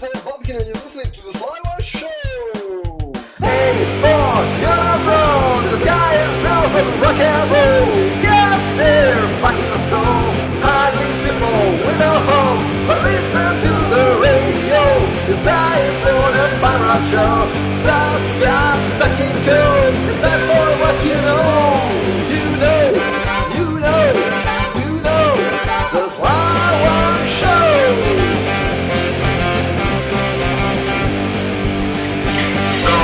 Silent Pumpkin, and you're listening to the Slieone Show! Hey, boss, you're not wrong! The sky is now for rock and roll! Yes, they're fucking the soul! Hiding people with no home! But listen to the radio! It's time for the Pop Rock Show! So stop sucking cold! It's time for what you know! You know! You know! You know! The Slieone Show!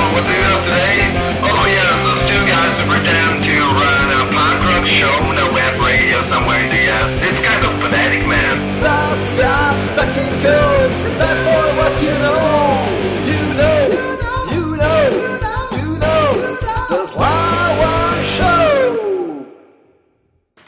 What do we have today? Oh yeah, those two guys that were down to run a punk rock show, no web radio somewhere in the US. It's kind of pathetic, man. So stop sucking cold, it's time for what you know. You know, you know, you know, the Slieone Show.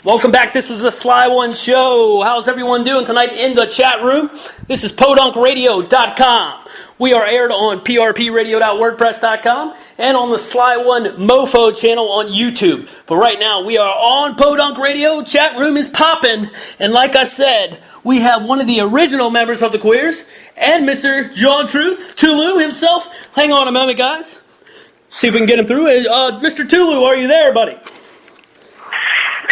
Welcome back, this is the Slieone Show. How's everyone doing tonight in the chat room? This is podunkradio.com. We are aired on prpradio.wordpress.com and on the Slieone Mofo channel on YouTube. But right now, we are on Podunk Radio. Chat room is popping. And like I said, we have one of the original members of the Queers and Mr. John Truth, Tulu himself. Hang on a moment, guys. See if we can get him through. Mr. Tulu, are you there, buddy?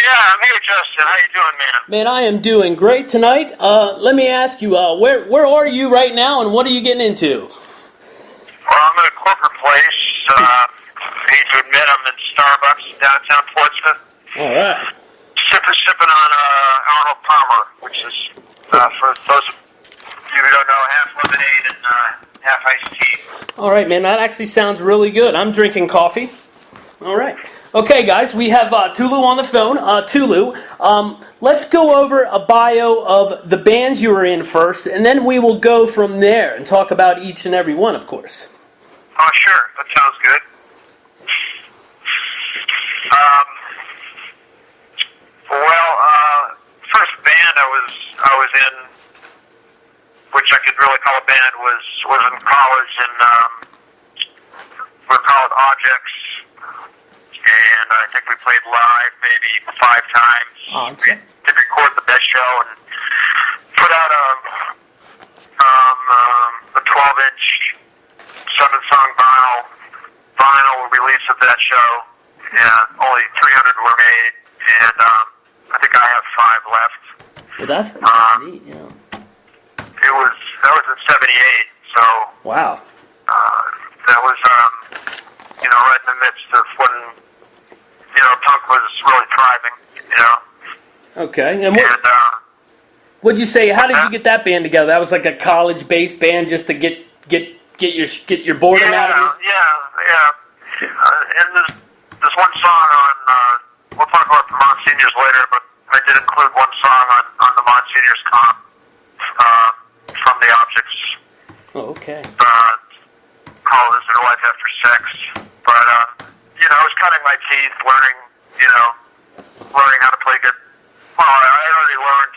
Yeah, I'm here, Justin. How you doing, man? Man, I am doing great tonight. Let me ask you, where are you right now, and what are you getting into? Well, I'm in a corporate place. I hate to admit I'm in Starbucks downtown Portsmouth. All right. Sipping on Arnold Palmer, which is, for those of you who don't know, half lemonade and half iced tea. All right, man, that actually sounds really good. I'm drinking coffee. All right. Okay, guys, we have Tulu on the phone. Tulu, let's go over a bio of the bands you were in first, and then we will go from there and talk about each and every one, of course. Oh, sure. That sounds good. First band I was in, which I could really call a band, was in college, and we're called Objects. And I think we played live maybe 5 times. Okay. We did record the best show and put out a 12-inch 7-song vinyl release of that show. And only 300 were made, and I think I have 5 left. Well, that's neat, yeah. That was in '78, so Wow. that was right in the midst of when punk was really thriving, Okay, and what'd you say? How did you get that band together? That was like a college-based band just to get your boredom out of it? Yeah. And there's one song on, we'll talk about the Monsignors later, but I did include one song on the Monsignors comp from the Objects. Oh, okay. Called Is There Life After Sex? But, I was cutting my teeth, learning how to play good. Well, I had already learned,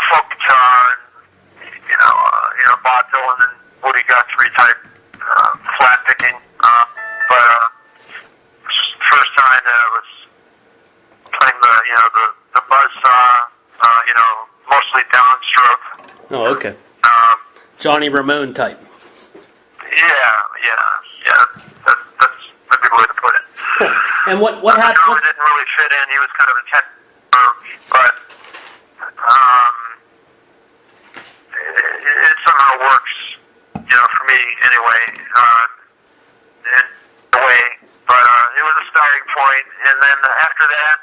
folk guitar and, Bob Dylan and Woody Guthrie type flat picking. But first time I was playing the buzzsaw, mostly downstroke. Oh, okay. Johnny Ramone type. Yeah. That's a good way to put it. And what happened? He didn't really fit in. He was kind of a tech, but it somehow works, for me anyway, in a way. But it was a starting point, and then after that,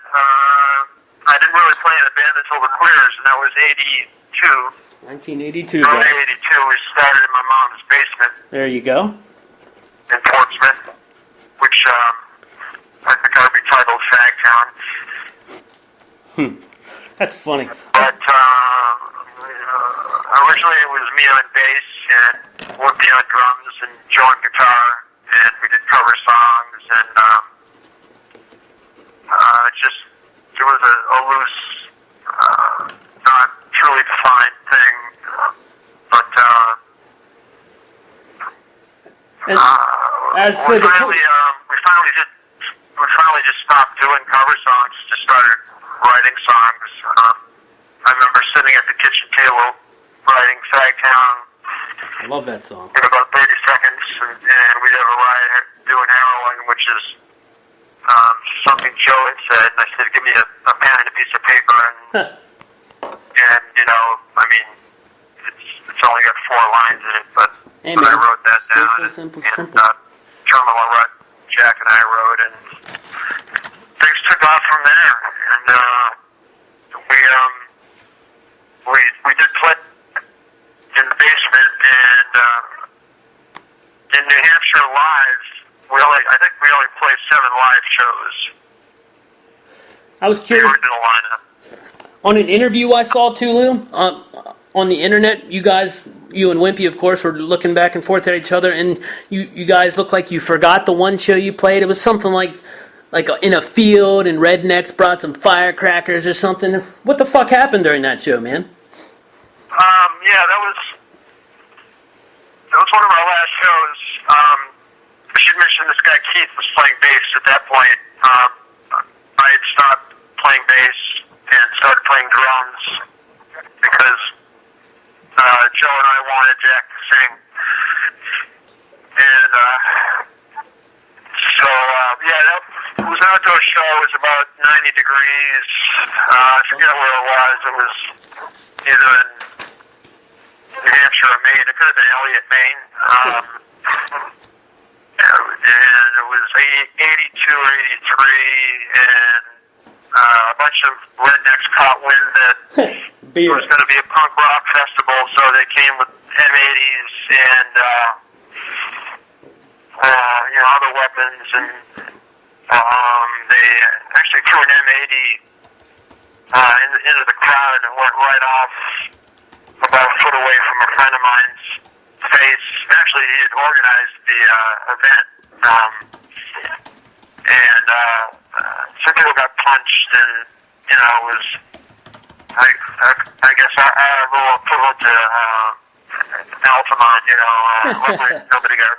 I didn't really play in a band until the Queers, and that was '82. 1982, Early guys. '82, we started in my mom's basement There you go. in Portsmouth, which I think I would be titled Fagtown. That's funny. But originally it was me on bass and Woody on drums and Joe on guitar, and we did cover songs, and it was a loose, not truly defined thing, but we finally just stopped doing cover songs, just started writing songs. I remember sitting at the kitchen table writing Fagtown love that song. In about 30 seconds, and we'd have a riot doing heroin, which is something Joe had said. And I said, give me a pen and a piece of paper, and you know, I mean, it's only got 4 lines in it, but Hey, I wrote that down. Simple. Terminal Rut, Jack and I wrote, and things took off from there. And we did play in the basement, and in New Hampshire live, I think we only played 7 live shows. I was The curious. original lineup. On an interview I saw, Tulu, on the internet, you and Wimpy, of course, were looking back and forth at each other, and you guys looked like you forgot the one show you played. It was something like in a field, and rednecks brought some firecrackers or something. What the fuck happened during that show, man? Yeah, that was one of our last shows. I should mention this guy Keith was playing bass at that point. I had stopped playing bass and started playing drums because Joe and I wanted Jack to sing. And so, that was an outdoor show. It was about 90 degrees. I forget where it was. It was either in New Hampshire or Maine. It could have been Elliott, Maine. And it was 82 or 83, and a bunch of rednecks caught wind that there was going to be a punk rock festival, so they came with M80s and other weapons, and they actually threw an M80 into the crowd and went right off about a foot away from a friend of mine's face. Actually, he had organized the event, and some people got punched, and it was, I guess, a little equivalent to Altamont. Luckily nobody got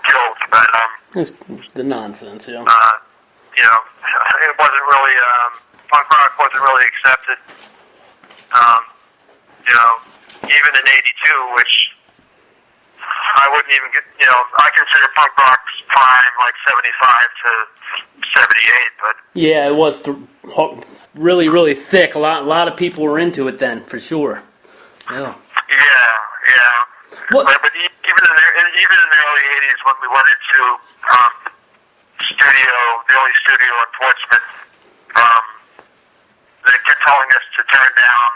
killed, but It's the nonsense, yeah. it wasn't really punk rock wasn't really accepted. Even in '82, which I wouldn't even get. I consider punk rock's prime like '75 to '78, but Yeah, it was really, really thick. A lot of people were into it then, for sure. Yeah. yeah. What? But even in the early '80s, when we went into the only studio in Portsmouth, they kept telling us to turn down,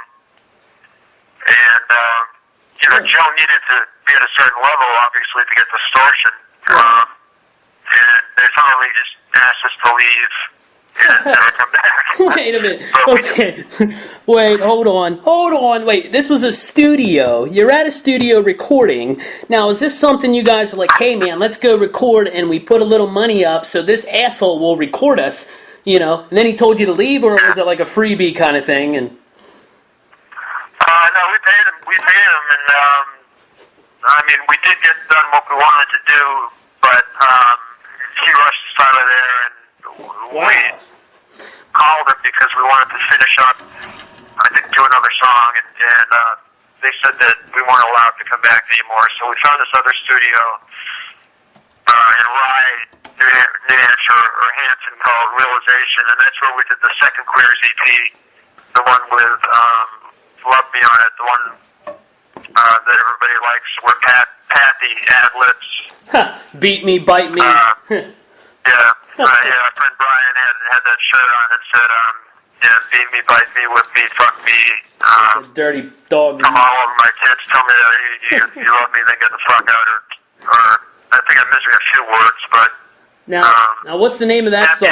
and Joe needed to be at a certain level, obviously, to get distortion, and they finally just asked us to leave and never come back. Wait a minute. Okay. Wait, hold on. Wait, this was a studio. You're at a studio recording. Now, is this something you guys are like, hey, man, let's go record, and we put a little money up so this asshole will record us, and then he told you to leave, or was it like a freebie kind of thing? And no, we paid him, and we did get done what we wanted to do, but he rushed us out of there, and we called him because we wanted to finish up, I think, do another song, and they said that we weren't allowed to come back anymore, so we found this other studio in Rye, New Hampshire, or Hanson, called Realization, and that's where we did the second Queers EP, the one with Love Me on it, the one that everybody likes, where Patty ad-libs. Beat me, bite me. Our friend Brian had that shirt on and said, beat me, bite me, whip me, fuck me. Dirty dog. Come all over my tits, tell me that you love me, then get the fuck out, or I think I'm missing a few words, but... Now what's the name of that song?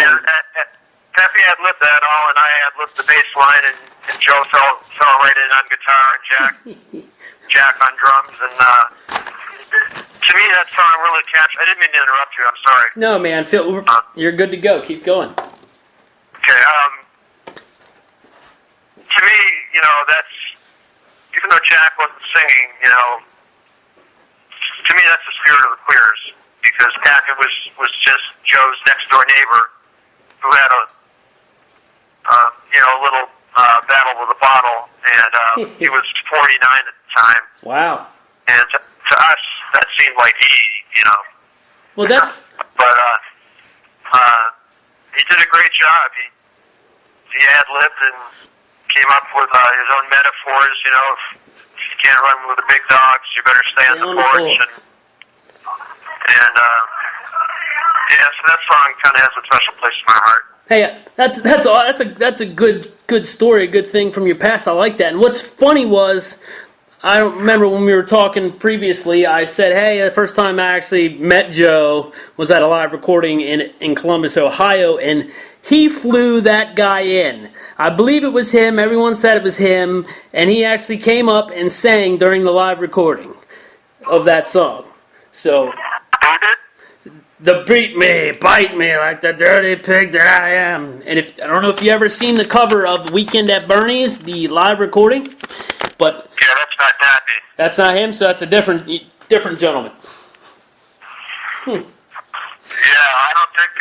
Pappy ad-libbed that all, and I ad-libbed the bass line, and Joe fell right in on guitar, and Jack on drums, and to me that song really captured. I didn't mean to interrupt you, I'm sorry. No, man, Phil, you're good to go. Keep going. Okay, to me, that's, even though Jack wasn't singing, to me that's the spirit of the Queers, because Pappy was just Joe's next door neighbor who had a little battle with a bottle, and he was 49 at the time. Wow. And to to us, that seemed like easy, Well, that's... But he did a great job. He ad-libbed and came up with his own metaphors, if you can't run with the big dogs, you better stay on the porch. And so that song kind of has a special place in my heart. Hey, that's a good story, a good thing from your past. I like that. And what's funny was, I don't remember when we were talking previously, I said, hey, the first time I actually met Joe was at a live recording in Columbus, Ohio, and he flew that guy in. I believe it was him. Everyone said it was him, and he actually came up and sang during the live recording of that song. So, the beat me, bite me like the dirty pig that I am. And I don't know if you ever seen the cover of Weekend at Bernie's, the live recording, but yeah, that's not Pappy. That's not him, so that's a different gentleman. Yeah, I don't think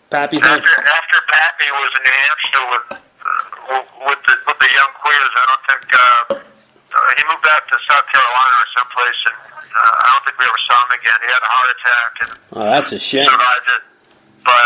Pappy's after Pappy was in New Hampshire with the young queers, I don't think he moved back to South Carolina or someplace, and I don't think we ever saw him again. He had a heart attack and that's a shame. Survived it, but I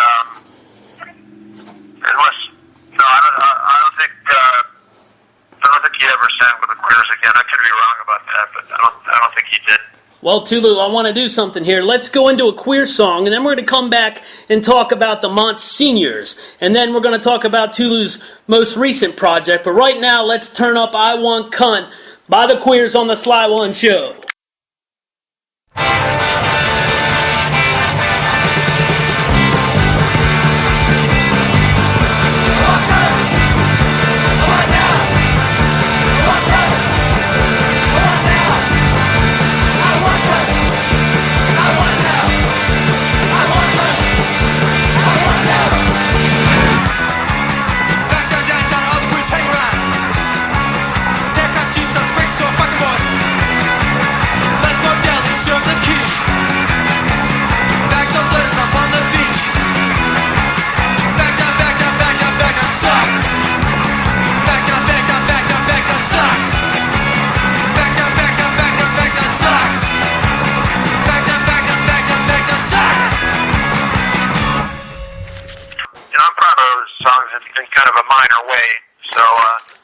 don't think he ever sang with the queers again. I could be wrong about that, but I don't think he did. Well, Tulu, I want to do something here. Let's go into a queer song, and then we're going to come back and talk about the Monsignors. And then we're going to talk about Tulu's most recent project. But right now, let's turn up I Want Cunt by the Queers on the Slieone Show.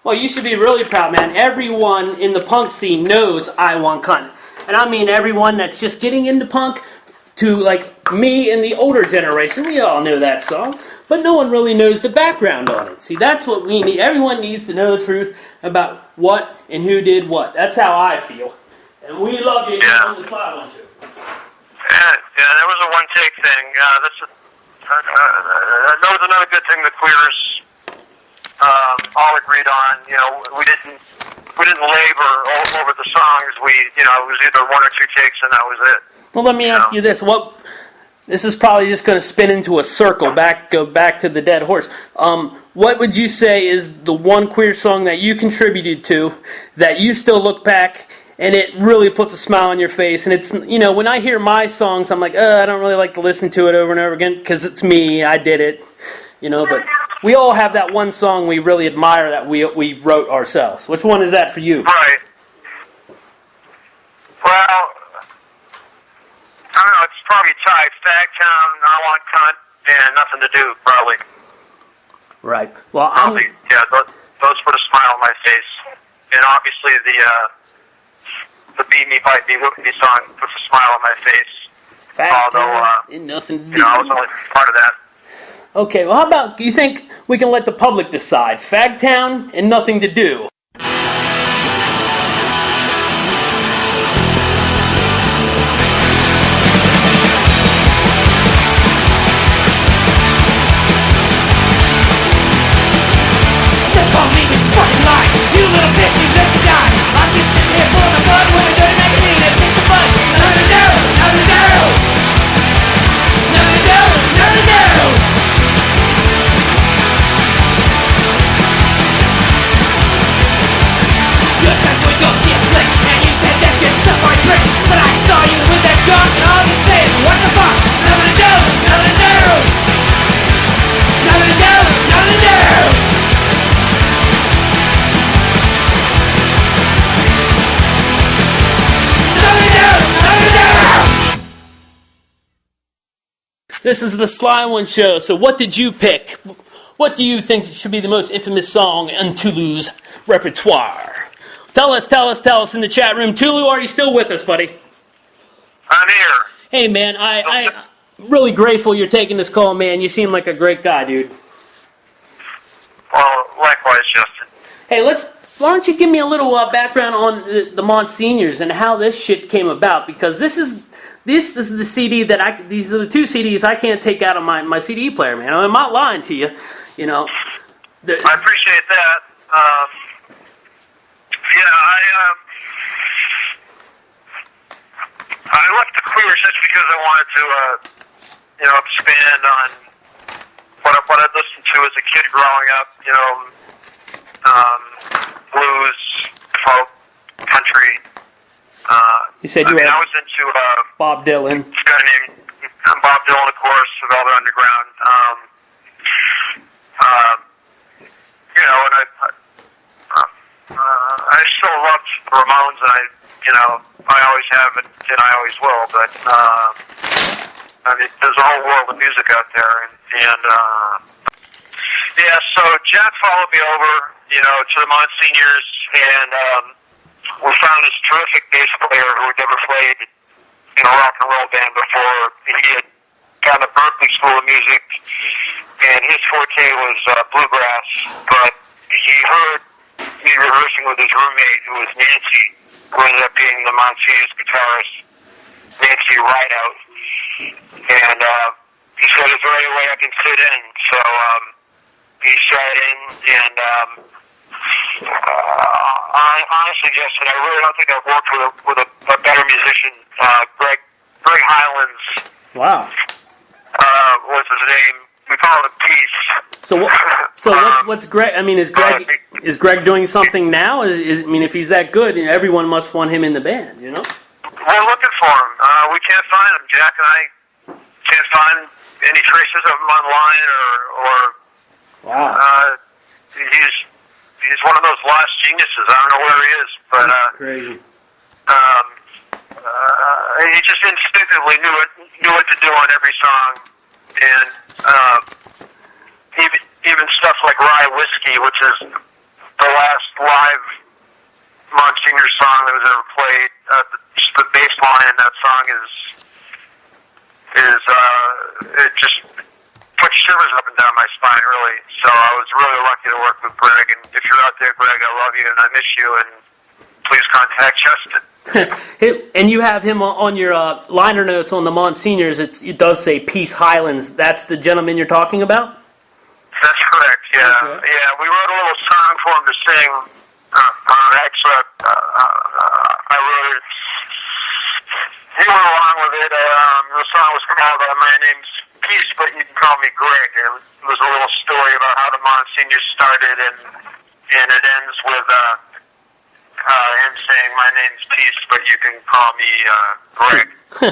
Well, you should be really proud, man. Everyone in the punk scene knows I Want Cunt. And I mean everyone that's just getting into punk to, like, me and the older generation. We all know that song. But no one really knows the background on it. See, that's what we need. Everyone needs to know the truth about what and who did what. That's how I feel. And we love you on the Slieone Show. Yeah, that was a one-take thing. That was another good thing the Queers all agreed on. We didn't labor over the songs. It was either one or two takes, and that was it. Well, let me ask you this: this is probably just going to spin into a circle. Go back to the dead horse. What would you say is the one queer song that you contributed to that you still look back and it really puts a smile on your face? And it's when I hear my songs, I'm like, I don't really like to listen to it over and over again because it's me. I did it. But we all have that one song we really admire that we wrote ourselves. Which one is that for you? Right. Well, I don't know. It's probably tied. Fagtown, I Want Cunt, and Nothing to Do, probably. Right. Well, those put a smile on my face. And obviously the Beat Me, Bite Me, Whip Me song puts a smile on my face. Fagtown, and Nothing to Do. I was only part of that. Okay, well, how about, you think we can let the public decide? Fagtown and Nothing to Do. Just call me this fucking lie. You little bitch, you just die. I'm just sitting here full of blood with a dirty magazine that sticks the butt. Nothing to do, nothing to do. Nothing to do, nothing to do. This is the Slieone Show. So what did you pick? What do you think should be the most infamous song in Tulu's repertoire? Tell us in the chat room. Tulu, are you still with us, buddy? I'm here. Hey, man, I'm really grateful you're taking this call, man. You seem like a great guy, dude. Well, likewise, Justin. Hey, why don't you give me a little background on the Monsignors and how this shit came about? Because this is the CD these are the two CDs I can't take out of my CD player, man. I'm not lying to you, you know. I appreciate that. I left the Queers just because I wanted to, expand on what I'd listened to as a kid growing up. Blues, folk, country. You said I was into Bob Dylan. This guy named Bob Dylan, of course, of Velvet Underground. And I still loved the Ramones, and I always have and I always will. But there's a whole world of music out there, so Jack followed me over, to the Monsignors, and we found this terrific bass player who had never played in a rock and roll band before. He had gone to Berkeley School of Music, and his forte was bluegrass, but he heard me rehearsing with his roommate, who was Nancy, who ended up being the Monsignors guitarist, Nancy Rideout, and he said, is there any way I can fit in? So he sat in, and honestly, Justin, I really don't think I've worked with a better musician. Greg Hyland's. Wow. What's his name? We call him Peace. So what's Greg? I mean, is Greg doing something now? If he's that good, everyone must want him in the band, We're looking for him. We can't find him. Jack and I can't find any traces of him online or wow. He's one of those lost geniuses. I don't know where he is, but crazy. He just instinctively knew what to do on every song, and even stuff like Rye Whiskey, which is the last live Monsignor song that was ever played. Just the bass line in that song is it just puts shivers up and down my spine, really. So I was really lucky to work with Greg, and if you're out there, Greg, I love you and I miss you, and please contact Justin. And you have him on your liner notes on the Monsignors. It does say Peace Highlands. That's the gentleman you're talking about? That's correct, yeah. Okay. Yeah, we wrote a little song for him to sing. Actually, I wrote it. He went along with it. The song was called My Name's Peace, but you can call me Greg. It was a little story about how the Monsignors started, and it ends with him saying, my name's Peace, but you can call me Greg. So,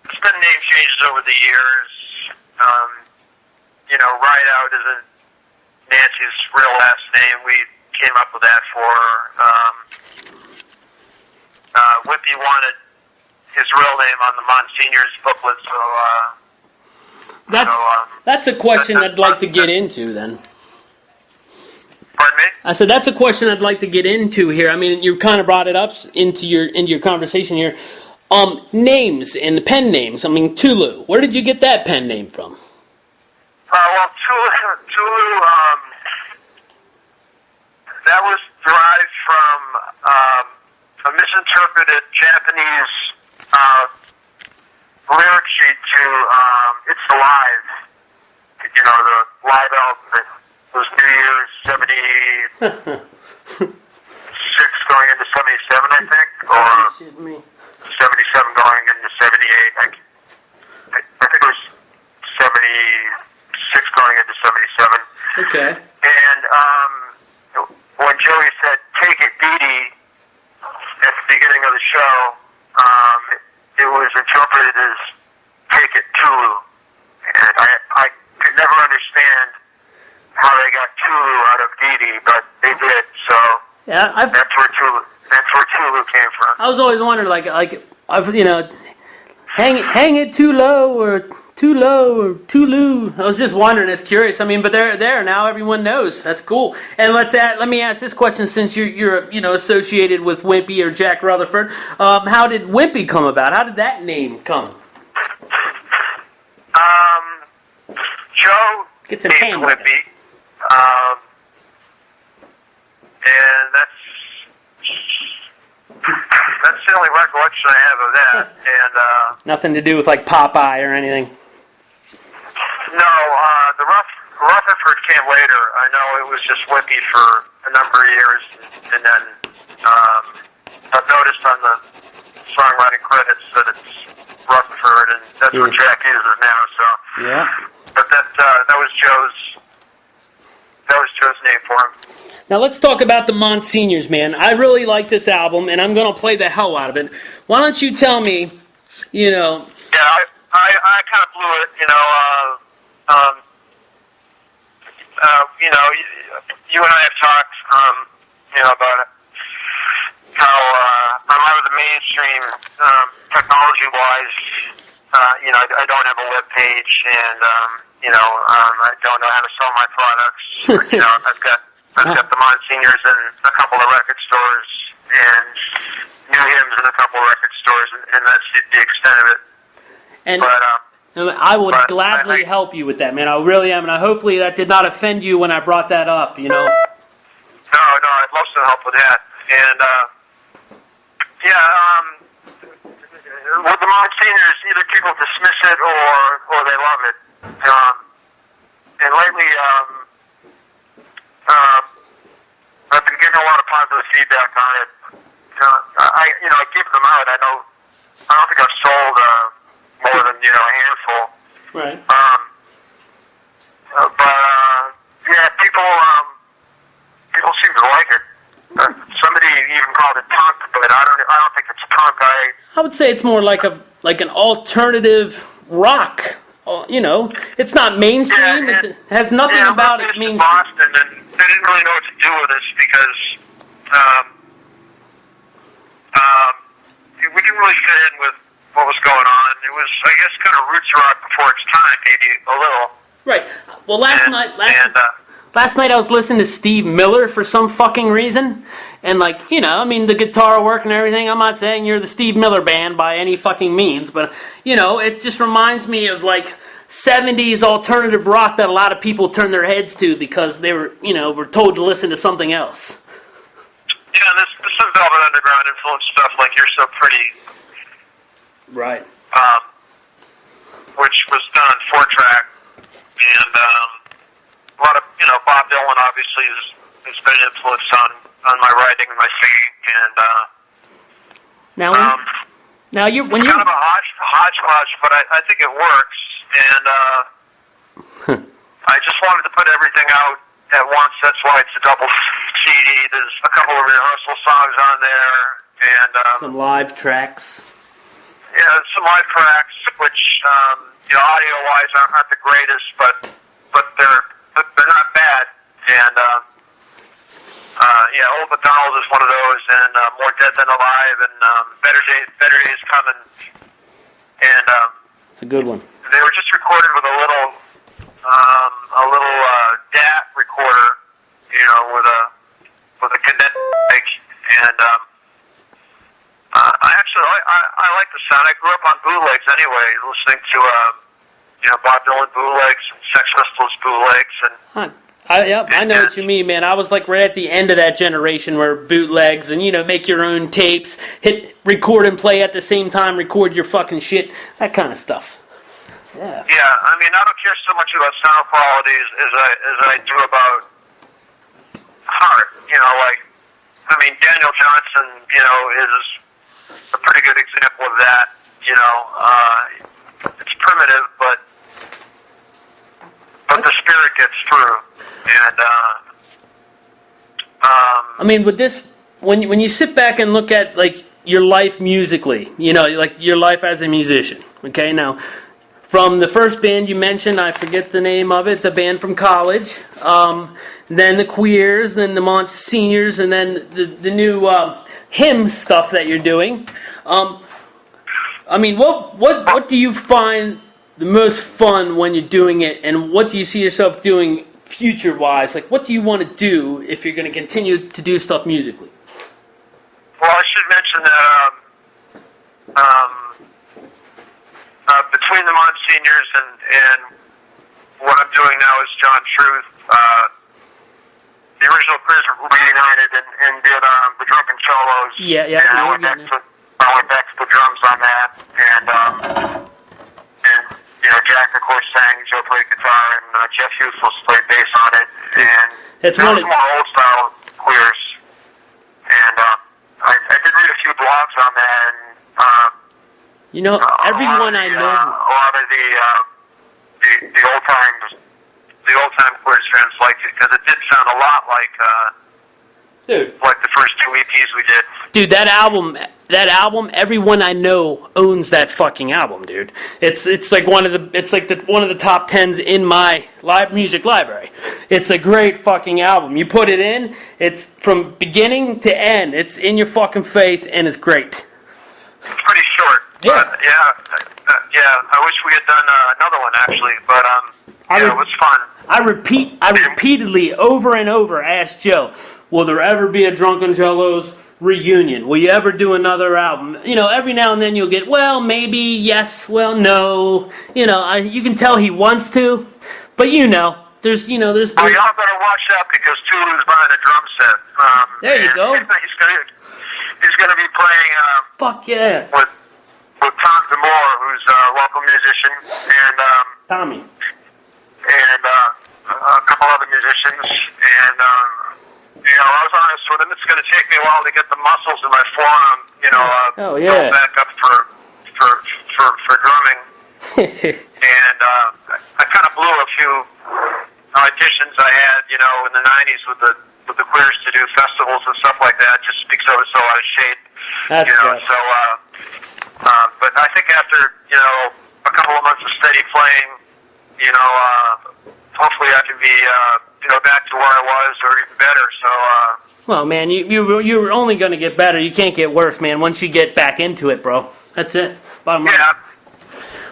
it's been name changes over the years. Rideout isn't Nancy's real last name. We came up with that for her. Whippy wanted his real name on the Monsignors booklet, so that's a question I'd like to get into then. Pardon me? I said that's a question I'd like to get into here. I mean, you kind of brought it up into your conversation here. Names and the pen names. I mean, Tulu. Where did you get that pen name from? Tulu, that was derived from a misinterpreted Japanese lyric sheet to It's Alive. The live album that was New Year's 76 going into 77, I think, or 77 going into 78. I think it was 76 going into 77. Okay. And when Joey said, take it, Dee Dee, at the beginning of the show, it was interpreted as take it, Tulu. And I could never understand how they got Tulu out of Dee Dee, but they did, so yeah, that's where Tulu came from. I was always wondering, like I've, hang it too low or Tulu. I was just wondering, it's curious. I mean, but they're there now. Everyone knows. That's cool. And let me ask this question, since you're associated with Wimpy or Jack Rutherford. How did Wimpy come about? How did that name come? Joe Get some named Wimpy, and that's the only recollection I have of that. And Nothing to do with like Popeye or anything. no, the Rutherford came later. I know it was just Wimpy for a number of years, and then I've noticed on the songwriting credits that it's Rutherford, and that's what Jack uses now. So Yeah. but that was Joe's name for him. Now let's talk about the Monsignors, man. I really like this album, and I'm going to play the hell out of it. Why don't you tell me, Yeah, I kind of blew it, you and I have talked, about how I'm out of the mainstream, technology-wise. I don't have a web page, and I don't know how to sell my products. I've got the Monsignors in a couple of record stores, and New Hymns in a couple of record stores, and that's the extent of it. and But I would but gladly help you with that, man. I really am, and hopefully that did not offend you when I brought that up, No, I'd love to help with that. And with the Monsignors, either people dismiss it or they love it. And lately, I've been getting a lot of positive feedback on it. I give them out. I don't think I've sold more than a handful. Right. People seem to like it. Somebody even called it punk, but I don't think it's punk. I would say it's more like an alternative rock. It's not mainstream. Yeah, It has nothing about it means mainstream. Boston, and they didn't really know what to do with us because we didn't really fit in with what was going on. It was, I guess, kind of roots rock before its time, maybe a little. Right. Well, last night I was listening to Steve Miller for some fucking reason. And the guitar work and everything, I'm not saying you're the Steve Miller band by any fucking means, but, it just reminds me of, 70s alternative rock that a lot of people turn their heads to because they were, were told to listen to something else. Yeah, there's some Velvet Underground influence stuff like You're So Pretty. Right. Which was done on 4-track. And a lot of, Bob Dylan obviously has been an influence on my writing and my singing. And when kind of a hodgepodge, but I think it works. And I just wanted to put everything out at once. That's why it's a double CD. There's a couple of rehearsal songs on there, and some live tracks. Yeah, some live tracks, which audio-wise aren't the greatest, but they're not bad. And Old MacDonald is one of those, and More Dead Than Alive, and Better Days Coming. And it's a good one. they were just recorded with a little DAT recorder, with a condenser mic, and I like the sound. I grew up on bootlegs anyway, listening to Bob Dylan bootlegs and Sex Pistols bootlegs, and I know what you mean, man. I was right at the end of that generation where bootlegs and, make your own tapes, hit record and play at the same time, record your fucking shit, that kind of stuff. Yeah. Yeah, I mean, I don't care so much about sound qualities as I do about heart. Daniel Johnson, is a pretty good example of that. It's primitive, but the spirit gets through. And with this, when you sit back and look at your life musically, your life as a musician. Okay, now from the first band you mentioned, I forget the name of it, the band from college, then the Queers, then the Monsignors, and then the new hymn stuff that you're doing. I mean, what do you find the most fun when you're doing it, and what do you see yourself doing future-wise? Like, what do you want to do if you're going to continue to do stuff musically? Well, I should mention that between the Monsignors and what I'm doing now is John Truth. The original Queers reunited and did the Drunken Cholos. Yeah. And I went back to the drums on that, and Jack of course sang, Joe played guitar, and Jeff Useless played bass on it, and It's that was more old style Queers. And I did read a few blogs on that, and everyone I know. A lot of the old time Queers fans liked it because it did sound a lot like like the first 2 EPs we did. Dude, that album, everyone I know owns that fucking album, dude. It's like one of the top 10s in my music library. It's a great fucking album. You put it in, it's from beginning to end. It's in your fucking face, and it's great. It's pretty short. Yeah. But I wish we had done another one actually, but it was fun. I repeatedly, over and over, asked Joe, will there ever be a Drunken Jellos reunion? Will you ever do another album? Every now and then you'll get, well, maybe, yes, well, no. You can tell he wants to, but there's... Well, y'all better watch out because Tulu's buying a drum set. There you go. He's gonna be playing. Fuck yeah. With Tom DeMore, who's a local musician, and Tommy. And a couple other musicians, and I was honest with him. It's going to take me a while to get the muscles in my forearm, built back up for drumming. And I kind of blew a few auditions I had, in the '90s with the Queers to do festivals and stuff like that, just because I was so out of shape. That's right. So, but I think after a couple of months of steady playing, hopefully I can be back to where I was or even better. So. Well, man, you're only going to get better. You can't get worse, man. Once you get back into it, bro. That's it. Bottom line. Yeah.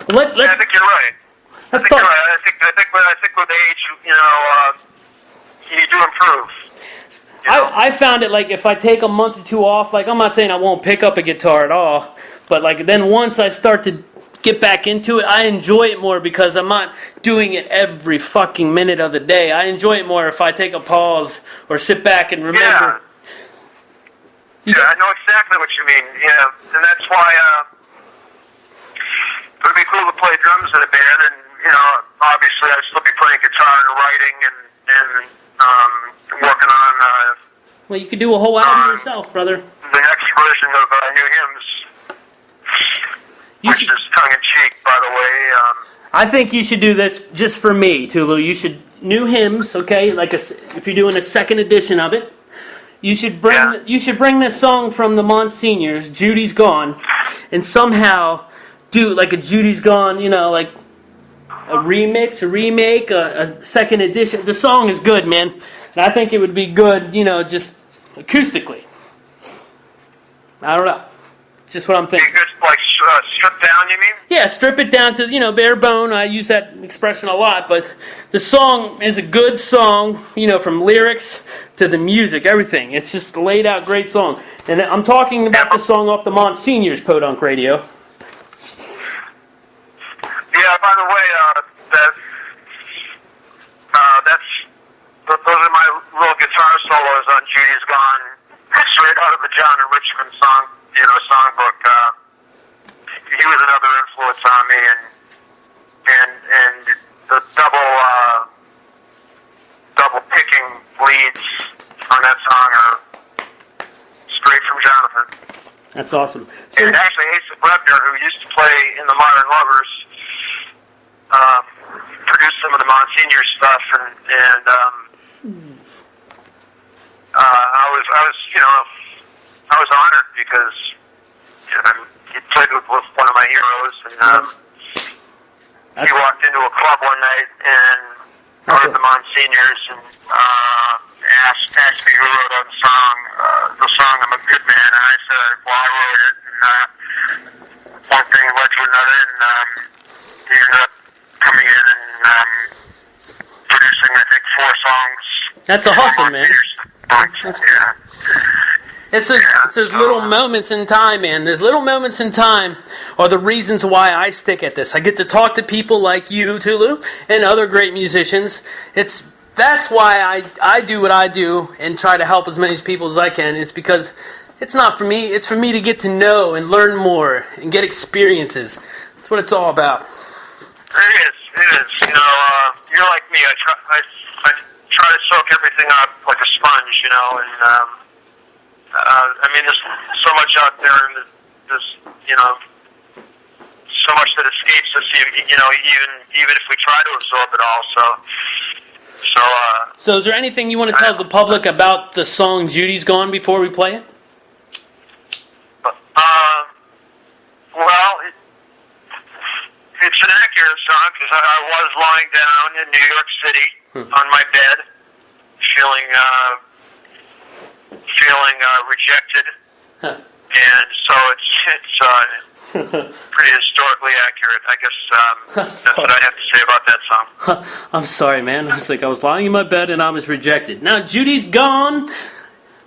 Let's, I think you're right. I think you're right. I think with age, you do improve. I found it like if I take a month or two off, like I'm not saying I won't pick up a guitar at all, but like then once I start to get back into it, I enjoy it more because I'm not doing it every fucking minute of the day. I enjoy it more if I take a pause or sit back and remember. Yeah, I know exactly what you mean. Yeah, and that's why it would be cool to play drums in a band, and obviously I'd still be playing guitar and writing and working on. Well, you could do a whole album yourself, brother. The next version of New Hymns, which is tongue-in-cheek, by the way. I think you should do this just for me, Tulu. You should New Hymns, okay? If you're doing a second edition of it, you should bring this song from the Monsignors, "Judy's Gone," and somehow do like a "Judy's Gone," like a remix, a remake, a second edition. The song is good, man. And I think it would be good, just acoustically. I don't know. Just what I'm thinking. Good, like stripped down, you mean? Yeah, strip it down to, bare bone. I use that expression a lot, but the song is a good song, from lyrics to the music, everything. It's just a laid out great song. And I'm talking about the song off the Monsignors Podunk Radio. Yeah, by the way, those are my little guitar solos on Judy's Gone, straight out of the John and Richmond songbook. He was another influence on me, and the double picking leads on that song are straight from Jonathan. That's awesome. And actually, Asa Brebner, who used to play in the Modern Lovers, produced some of the Monsignor stuff, and I was honored because he played with one of my heroes, and he walked into a club one night and heard the Monsignors and asked me who wrote the song "I'm a Good Man," and I said, well, I wrote it. And one thing That's awesome, man. That's cool. Yeah. It's those little moments in time, man. Those little moments in time are the reasons why I stick at this. I get to talk to people like you, Tulu, and other great musicians. That's why I do what I do and try to help as many people as I can. It's because it's not for me. It's for me to get to know and learn more and get experiences. That's what it's all about. It is. You know, you're like me. I try to soak everything up like a sponge, you know, and I mean, there's so much out there, and there's, you know, so much that escapes us, you know, even if we try to absorb it all. So is there anything you want to tell the public about the song "Judy's Gone" before we play it? Well, it's an accurate song because I was lying down in New York City on my bed, feeling rejected, and so it's pretty historically accurate. I guess that's what I have to say about that song. I'm sorry, man. I was lying in my bed and I was rejected. Now Judy's gone.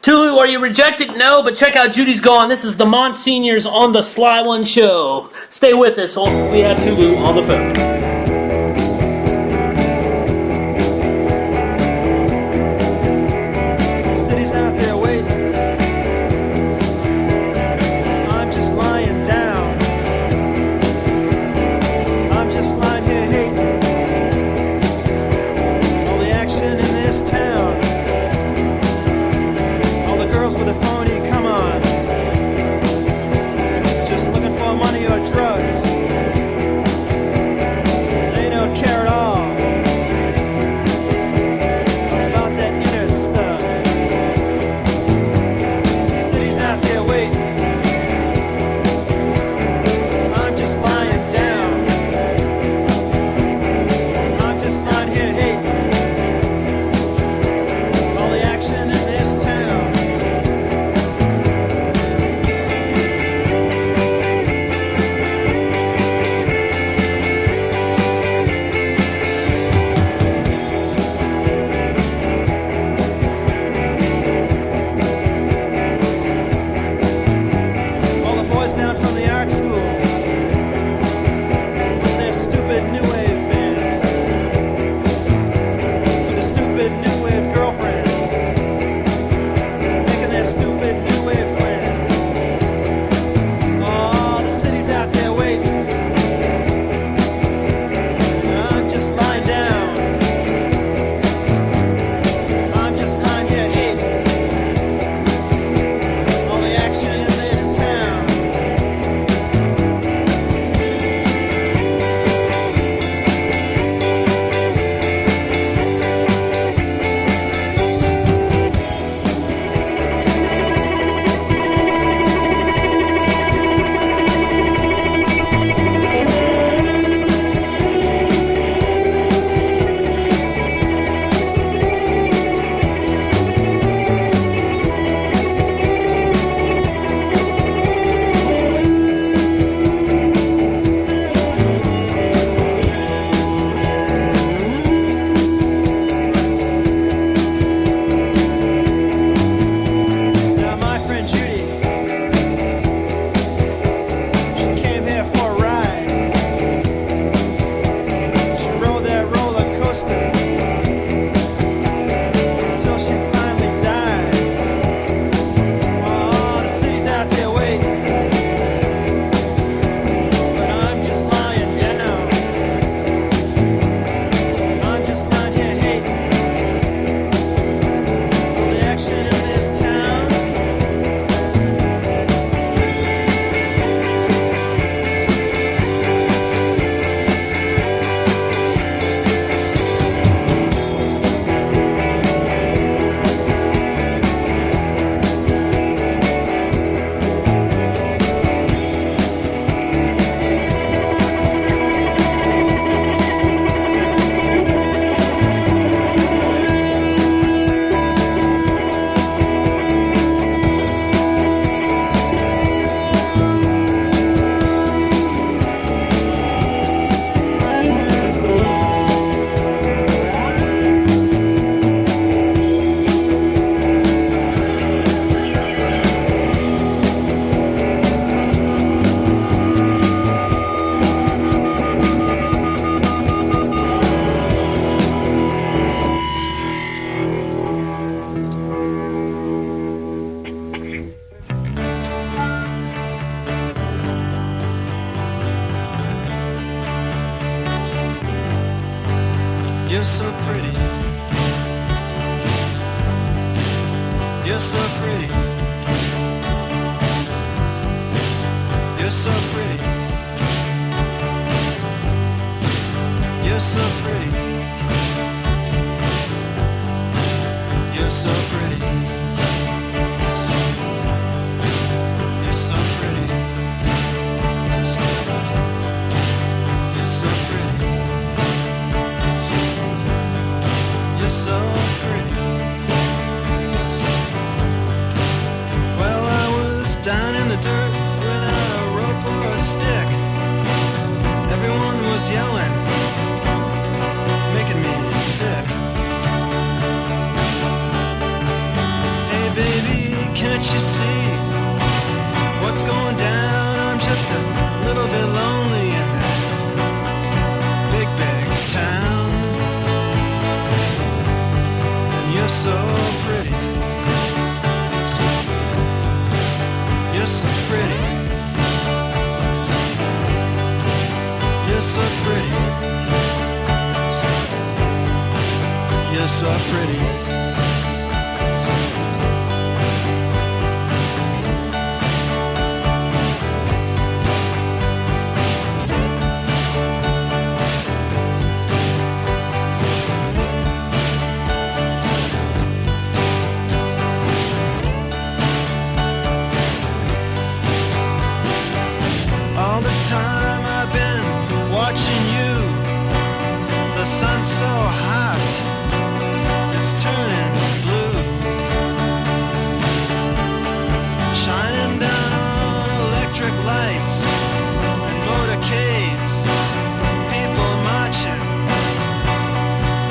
Tulu, are you rejected? No, but check out Judy's Gone. This is the Monsignors on the Slieone Show. Stay with us. We have Tulu on the phone. City's out there waiting. I'm just lying down. I'm just lying here hating all the action in this town. All the girls with the phony come-ons, just looking for money or drugs. They don't care at all about that inner stuff. You're so pretty. You're so pretty. You're so pretty. You're so pretty. You're so pretty. You're so pretty. You're so pretty. Well, I was down in the dirt without a rope or a stick. Everyone was yelling, making me sick. Hey baby, can't you see what's going down? I'm just a little bit lonely in this big, big town. And you're so pretty. You're so pretty. You're so pretty. You're so pretty. All the time I've been watching you. The sun's so hot, it's turning blue. Shining down on electric lights and motorcades. People marching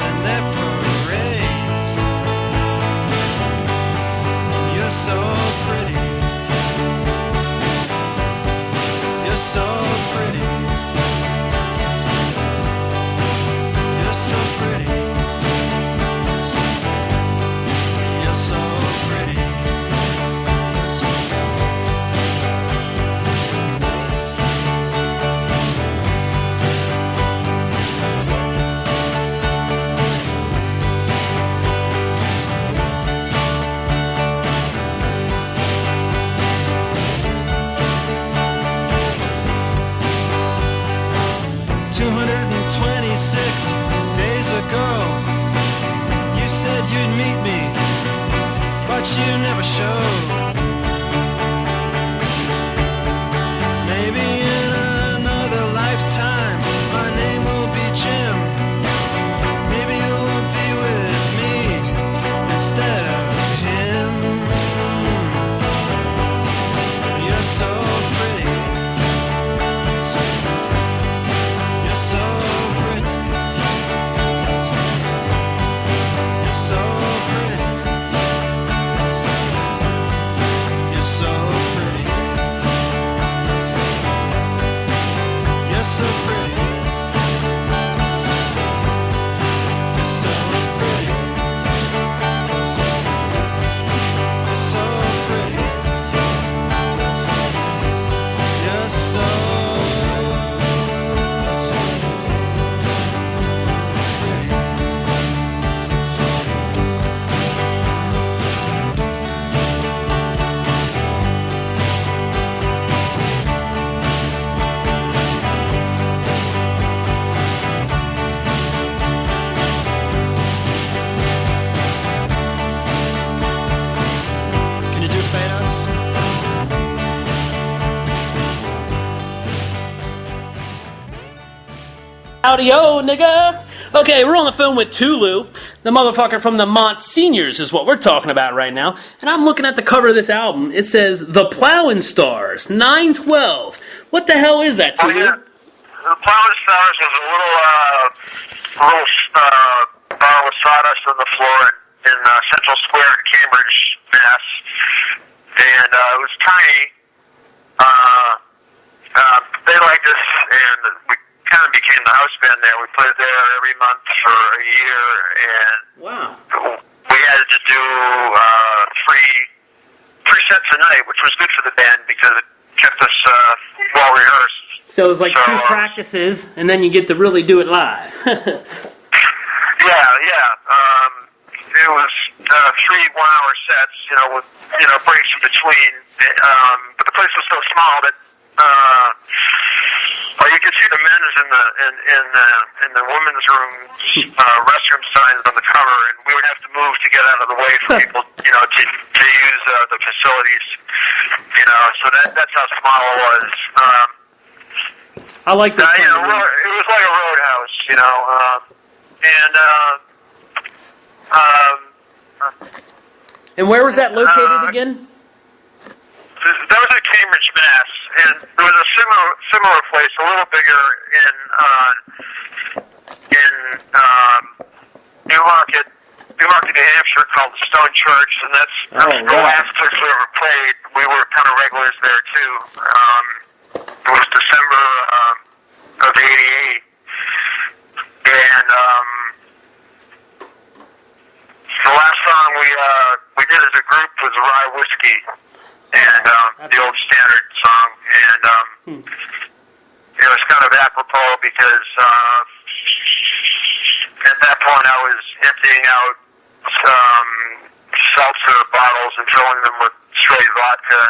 and their parades. You're so pretty. You're so pretty. You're so pretty. You're so pretty. Days ago, you said you'd meet me, but you never showed. Maybe in another lifetime, my name will be Jim. Maybe you'll be with me instead of him. You're so pretty. You're so pretty. You're so pretty. You're so pretty. You're so pretty. You're so pretty. You're so pretty. You're so pretty. Can you do fade outs? Howdy-o, nigga. Okay, we're on the phone with Tulu, the motherfucker from the Monsignors is what we're talking about right now. And I'm looking at the cover of this album. It says, The Plowin' Stars, 912. What the hell is that, Oh, Tulu? yeah. The Plowing Stars was a little bar with sawdust on the floor in Central Square in Cambridge, Mass. And it was tiny. They liked us, and we kind of became the house band there. We played there every month for a year, and Wow. we had to do three sets a night, which was good for the band because it kept us well rehearsed. So it was like So, 2 practices, and then you get to really do it live. Yeah. It was 3 1-hour sets, with breaks in between. But the place was so small that you could see the men's in the women's room restroom signs on the cover, and we would have to move to get out of the way for people, to use the facilities. So that's how small it was. I like that. It was like a roadhouse, And where was that located again? That was at Cambridge, Mass, and there was a similar place, a little bigger in Newmarket, New Hampshire, called the Stone Church, and that's the last place we ever played. We were kind of regulars there too. It was December of '88, and the last song we did as a group was Rye Whiskey, and the old standard song, and it was kind of apropos because at that point I was emptying out seltzer bottles and filling them with straight vodka,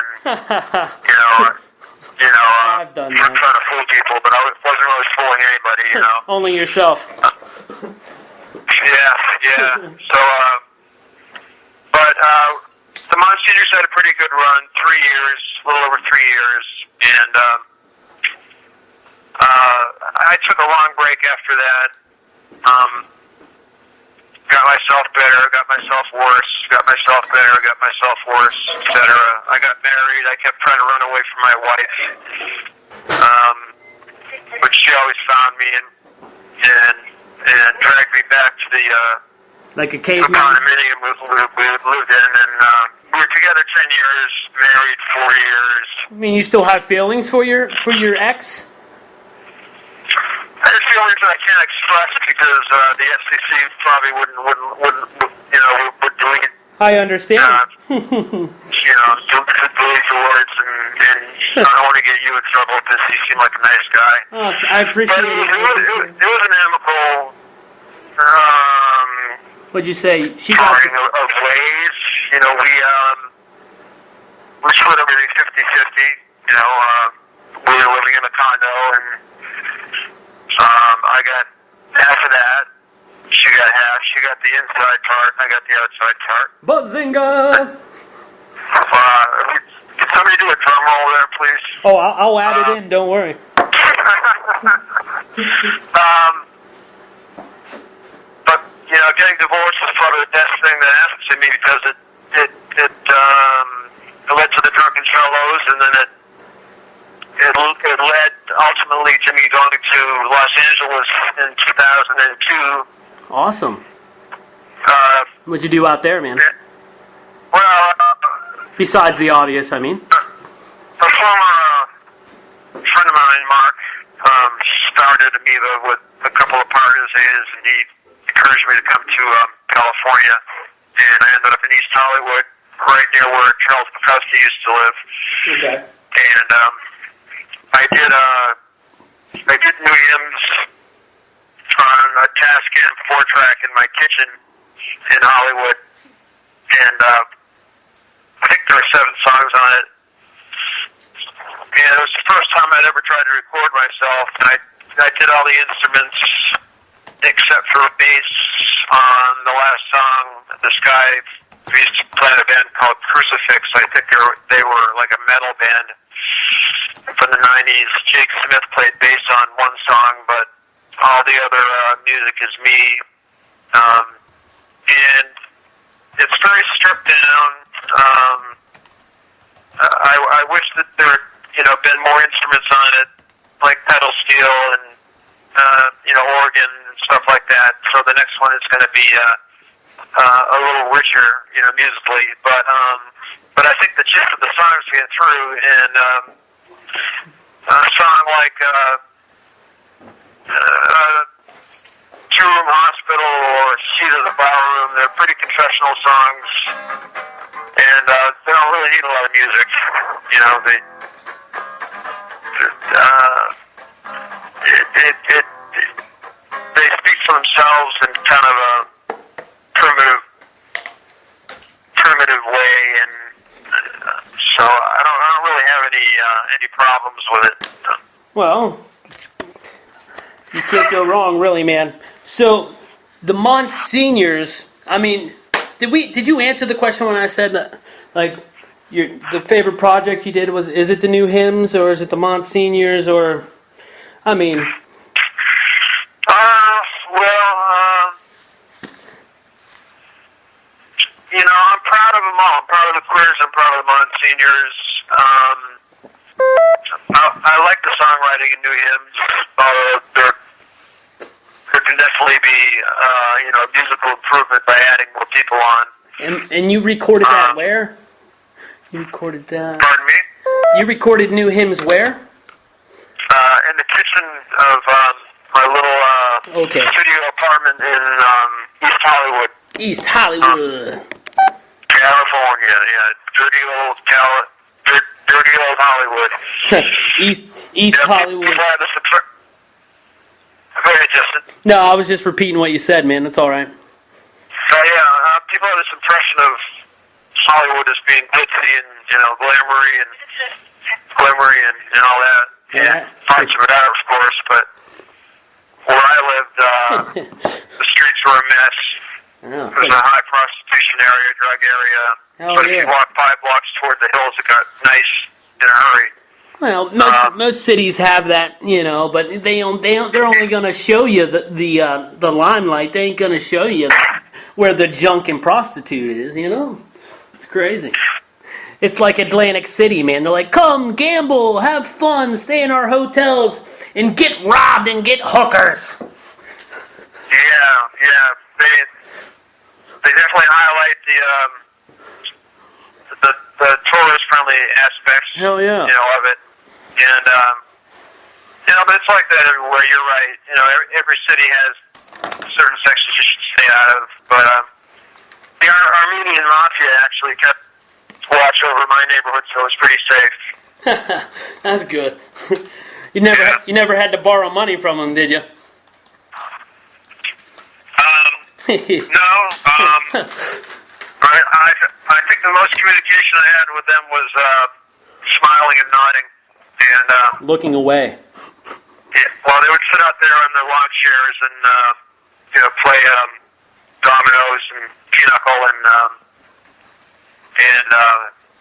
and I've done trying to fool people, but I wasn't really fooling anybody, Only yourself. Yeah. So, but the Monsignors had a pretty good run, 3 years, a little over 3 years, and I took a long break after that. Got myself better, got myself worse, got myself better, got myself worse, etc. I got married. I kept trying to run away from my wife, but she always found me and dragged me back to the Like a caveman? condominium we lived in, and we were together 10 years, married 4 years. I mean, you still have feelings for your ex? I have feelings that I can't express because the FCC probably would delete. I understand. Delete the words, and I don't want to get you in trouble because you seem like a nice guy. Oh, I appreciate But it. it was an amicable What'd you say? She got parting of ways. We split everything 50-50. We were living in a condo, and I got half of that. She got half. She got the inside part, and I got the outside part. Buzzinga! Can somebody do a drum roll there, please? Oh, I'll add it in. Don't worry. But getting divorced was probably the best thing that happened to me because it led to the Drunken Fellows, and then it led ultimately to me going to Los Angeles in 2002. Awesome. What'd you do out there, man? Well, Besides the obvious, I mean. a former friend of mine, Mark, started Amoeba with a couple of partners of his, and he encouraged me to come to California, and I ended up in East Hollywood, right near where Charles Bukowski used to live. Okay. And I did new hymns on a Tascam 4-track in my kitchen in Hollywood, and I think there were 7 songs on it. And it was the first time I'd ever tried to record myself, and I did all the instruments except for bass on the last song. This guy, we used to play in a band called Crucifix. I think they were like a metal band from the 90s. Jake Smith played bass on one song, but all the other music is me. And it's very stripped down. I wish that there had been more instruments on it, like pedal steel and organ and stuff like that. So the next one is going to be a little richer, musically. But I think the gist of the songs get through, and a song like Two-Room Hospital or Seat of the Ballroom, they're pretty confessional songs, and they don't really need a lot of music. They speak for themselves in kind of a primitive informative way, and so I don't really have any problems with it. Well, you can't go wrong, really, man. So, the Monsignors, I mean, did you answer the question when I said that, like, the favorite project you did is it the new hymns, or is it the Monsignors, or, I mean... I'm proud of them all. I'm proud of the queers. I'm proud of the Monsignors. I like the songwriting in new hymns. There can definitely be, musical improvement by adding more people on. And you recorded that where? You recorded that... Pardon me? You recorded new hymns where? In the kitchen of my little studio apartment in East Hollywood. East Hollywood. California, yeah. Dirty old Hollywood. East Hollywood. Go ahead, Justin. No, I was just repeating what you said, man. That's all right. People have this impression of Hollywood as being glitzy and, glamoury and all that. Yeah. Parts of it are, of course, but where I lived, the streets were a mess. Oh, It was a high prostitution area, drug area. Oh, But if you walk 5 blocks toward the hills, it got nice in a hurry. Well, most cities have that, but they're only going to show you the limelight. They ain't going to show you where the junk and prostitute is. It's crazy. It's like Atlantic City, man. They're like, come gamble, have fun, stay in our hotels, and get robbed and get hookers. Yeah. They definitely highlight the tourist-friendly aspects. Hell yeah. Of it. And, but it's like that everywhere. You're right. Every city has certain sections you should stay out of. But the Armenian Mafia actually kept watch over my neighborhood, so it was pretty safe. That's good. You never had to borrow money from them, did you? No. I think the most communication I had with them was smiling and nodding. And looking away. Yeah, well, they would sit out there on their lawn chairs and play dominoes and pinochle and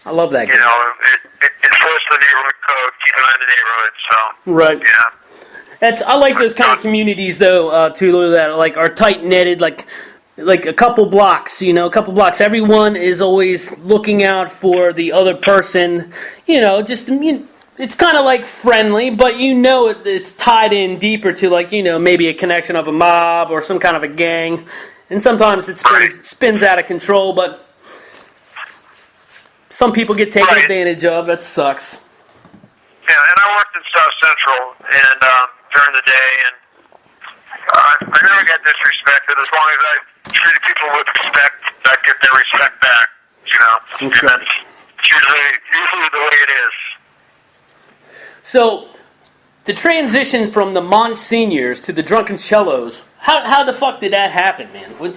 I love that game. Enforce the neighborhood code, keep an eye on the neighborhood. So right. Yeah. I like those kind of communities though, Tulu, that are tight knitted, like a couple blocks. Everyone is always looking out for the other person. It's kind of like friendly, but it's tied in deeper to maybe a connection of a mob or some kind of a gang, and sometimes it spins out of control. But some people get taken advantage of. That sucks. Yeah, and I worked in South Central and during the day, and I never got disrespected. As long as I treated people with respect, I get their respect back. And that's usually the way it is. So, the transition from the Monsignors to the Drunken Cellos, how the fuck did that happen, man? I've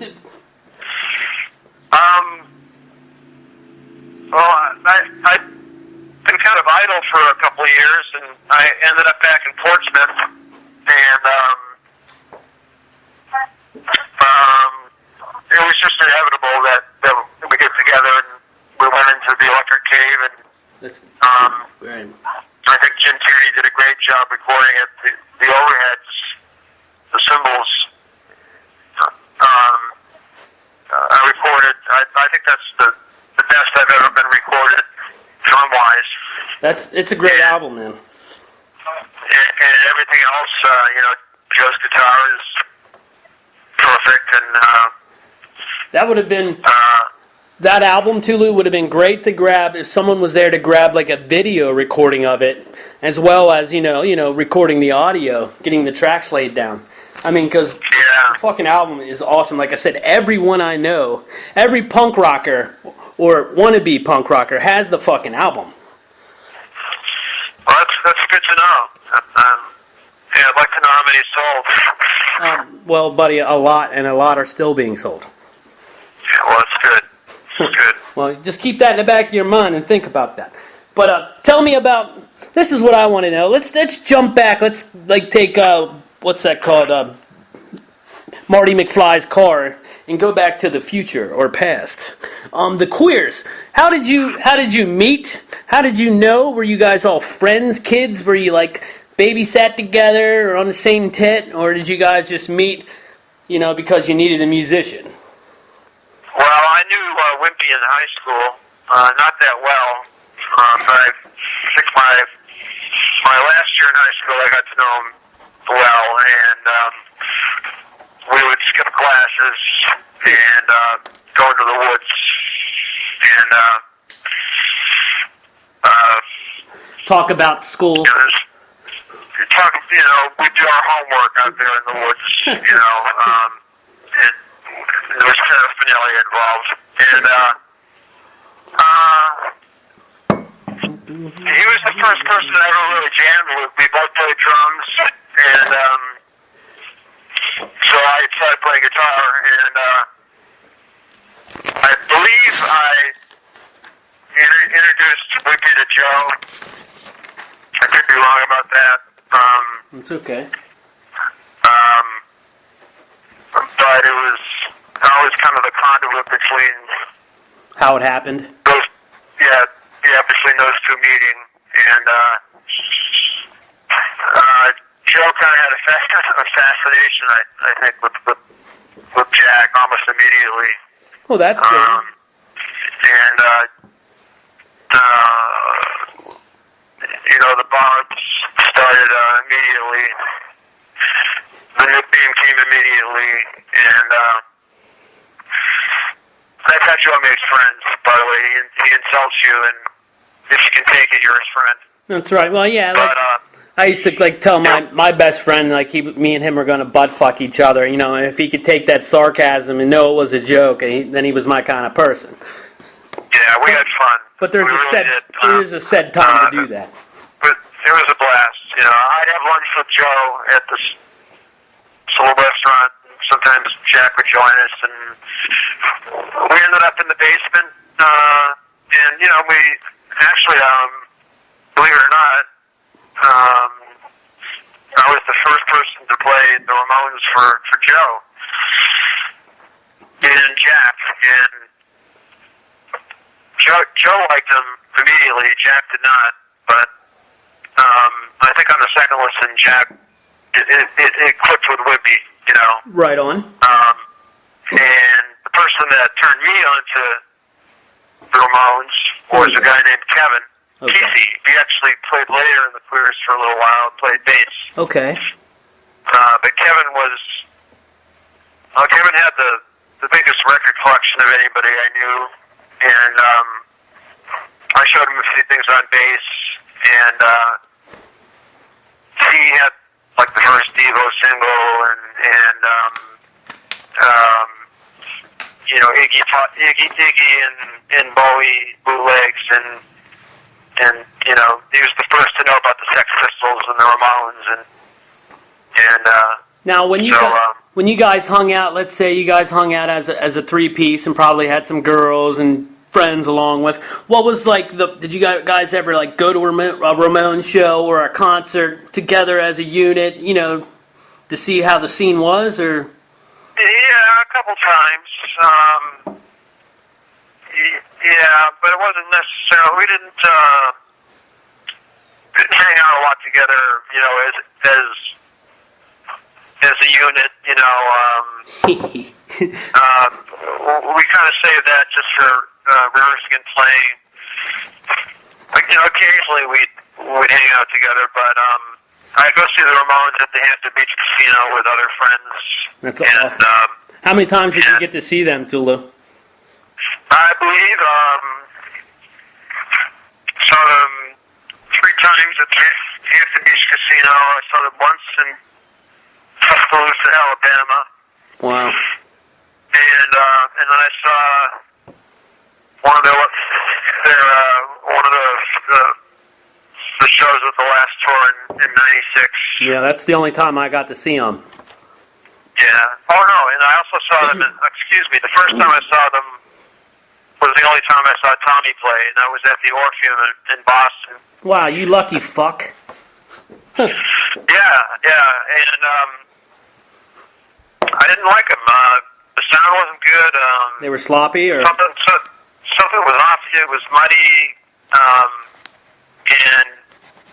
been kind of idle for a couple of years, and I ended up back in Portsmouth, and it was just inevitable that we get together, and we went into the Electric Cave, and right. I think Jim Tierney did a great job recording it. The overheads, the cymbals, I recorded. I think that's the best I've ever been recorded, drum-wise. It's a great album, man. And everything else, Joe's guitar is perfect, and that would have been... that album, Tulu, would have been great to grab if someone was there to grab like a video recording of it, as well as, recording the audio, getting the tracks laid down. I mean, because the fucking album is awesome. Like I said, everyone I know, every punk rocker or wannabe punk rocker has the fucking album. Well, that's good to know. I'd like to know how many sold. Well, buddy, a lot, and a lot are still being sold. Yeah, well, that's good. Good. Well, just keep that in the back of your mind and think about that. But tell me about. This is what I want to know. Let's jump back. Let's take what's that called? Marty McFly's car and go back to the future or past. The Queers. How did you meet? How did you know? Were you guys all friends, kids? Were you babysat together or on the same tent, or did you guys just meet? Because you needed a musician. Well, I knew Wimpy in high school, not that well, but I think my last year in high school I got to know him well, and we would skip classes and go into the woods and talk about school. We do our homework out there in the woods, and there was paraphernalia involved. And he was the first person I ever really jammed with. We both played drums, and so I started playing guitar, and I believe I introduced Wimpy to Joe. I could be wrong about that. It's okay. But it was always kind of the conduit between how it happened. Between those two meeting, and Joe kind of had a fascination, I think, with Jack almost immediately. Oh, that's good. And the bond started immediately. The nickname came immediately, and that's how Joe makes friends, by the way. He insults you, and if you can take it, you're his friend. That's right. Well, yeah. But, I used to tell my best friend me and him were going to butt fuck each other. And if he could take that sarcasm and know it was a joke, then he was my kind of person. Yeah, we had fun. But there's a set time to do that. But it was a blast. I'd have lunch with Joe at this little restaurant. Sometimes Jack would join us, and we ended up in the basement. And we actually, believe it or not, I was the first person to play the Ramones for Joe and Jack, and Joe liked them immediately. Jack did not, but I think on the second listen, Jack it clicked with Wimpy, Right on. And the person that turned me on to the Ramones was a guy named Kevin. Okay. Casey. He actually played later in the Queers for a little while, played bass. Okay. But Kevin had the biggest record collection of anybody I knew, and I showed him a few things on bass, and he had the first Devo single, and Iggy and Bowie bootlegs, and he was the first to know about the Sex Pistols and the Ramones, and now when you guys hung out, let's say you guys hung out as a three-piece and probably had some girls and friends along with, what was did you guys ever go to a Ramones show or a concert together as a unit, to see how the scene was, or? Yeah, a couple times. Yeah, but it wasn't necessarily. We didn't hang out a lot together, as a unit. We kind of saved that just for rehearsing and playing. Occasionally we'd hang out together, but I'd go see the Ramones at the Hampton Beach Casino with other friends. That's awesome. How many times did you get to see them, Tulu? I believe saw them 3 times at the Hampton Beach Casino. I saw them once in Tuscaloosa, Alabama. Wow. And then I saw one of the shows of the last tour in '96. Yeah, that's the only time I got to see them. Yeah. Oh no, and I also saw them. The first time I saw them was the only time I saw Tommy play, and that was at the Orpheum in Boston. Wow, you lucky fuck. Yeah, and I didn't like him. The sound wasn't good. They were sloppy, or something was off. It was muddy, and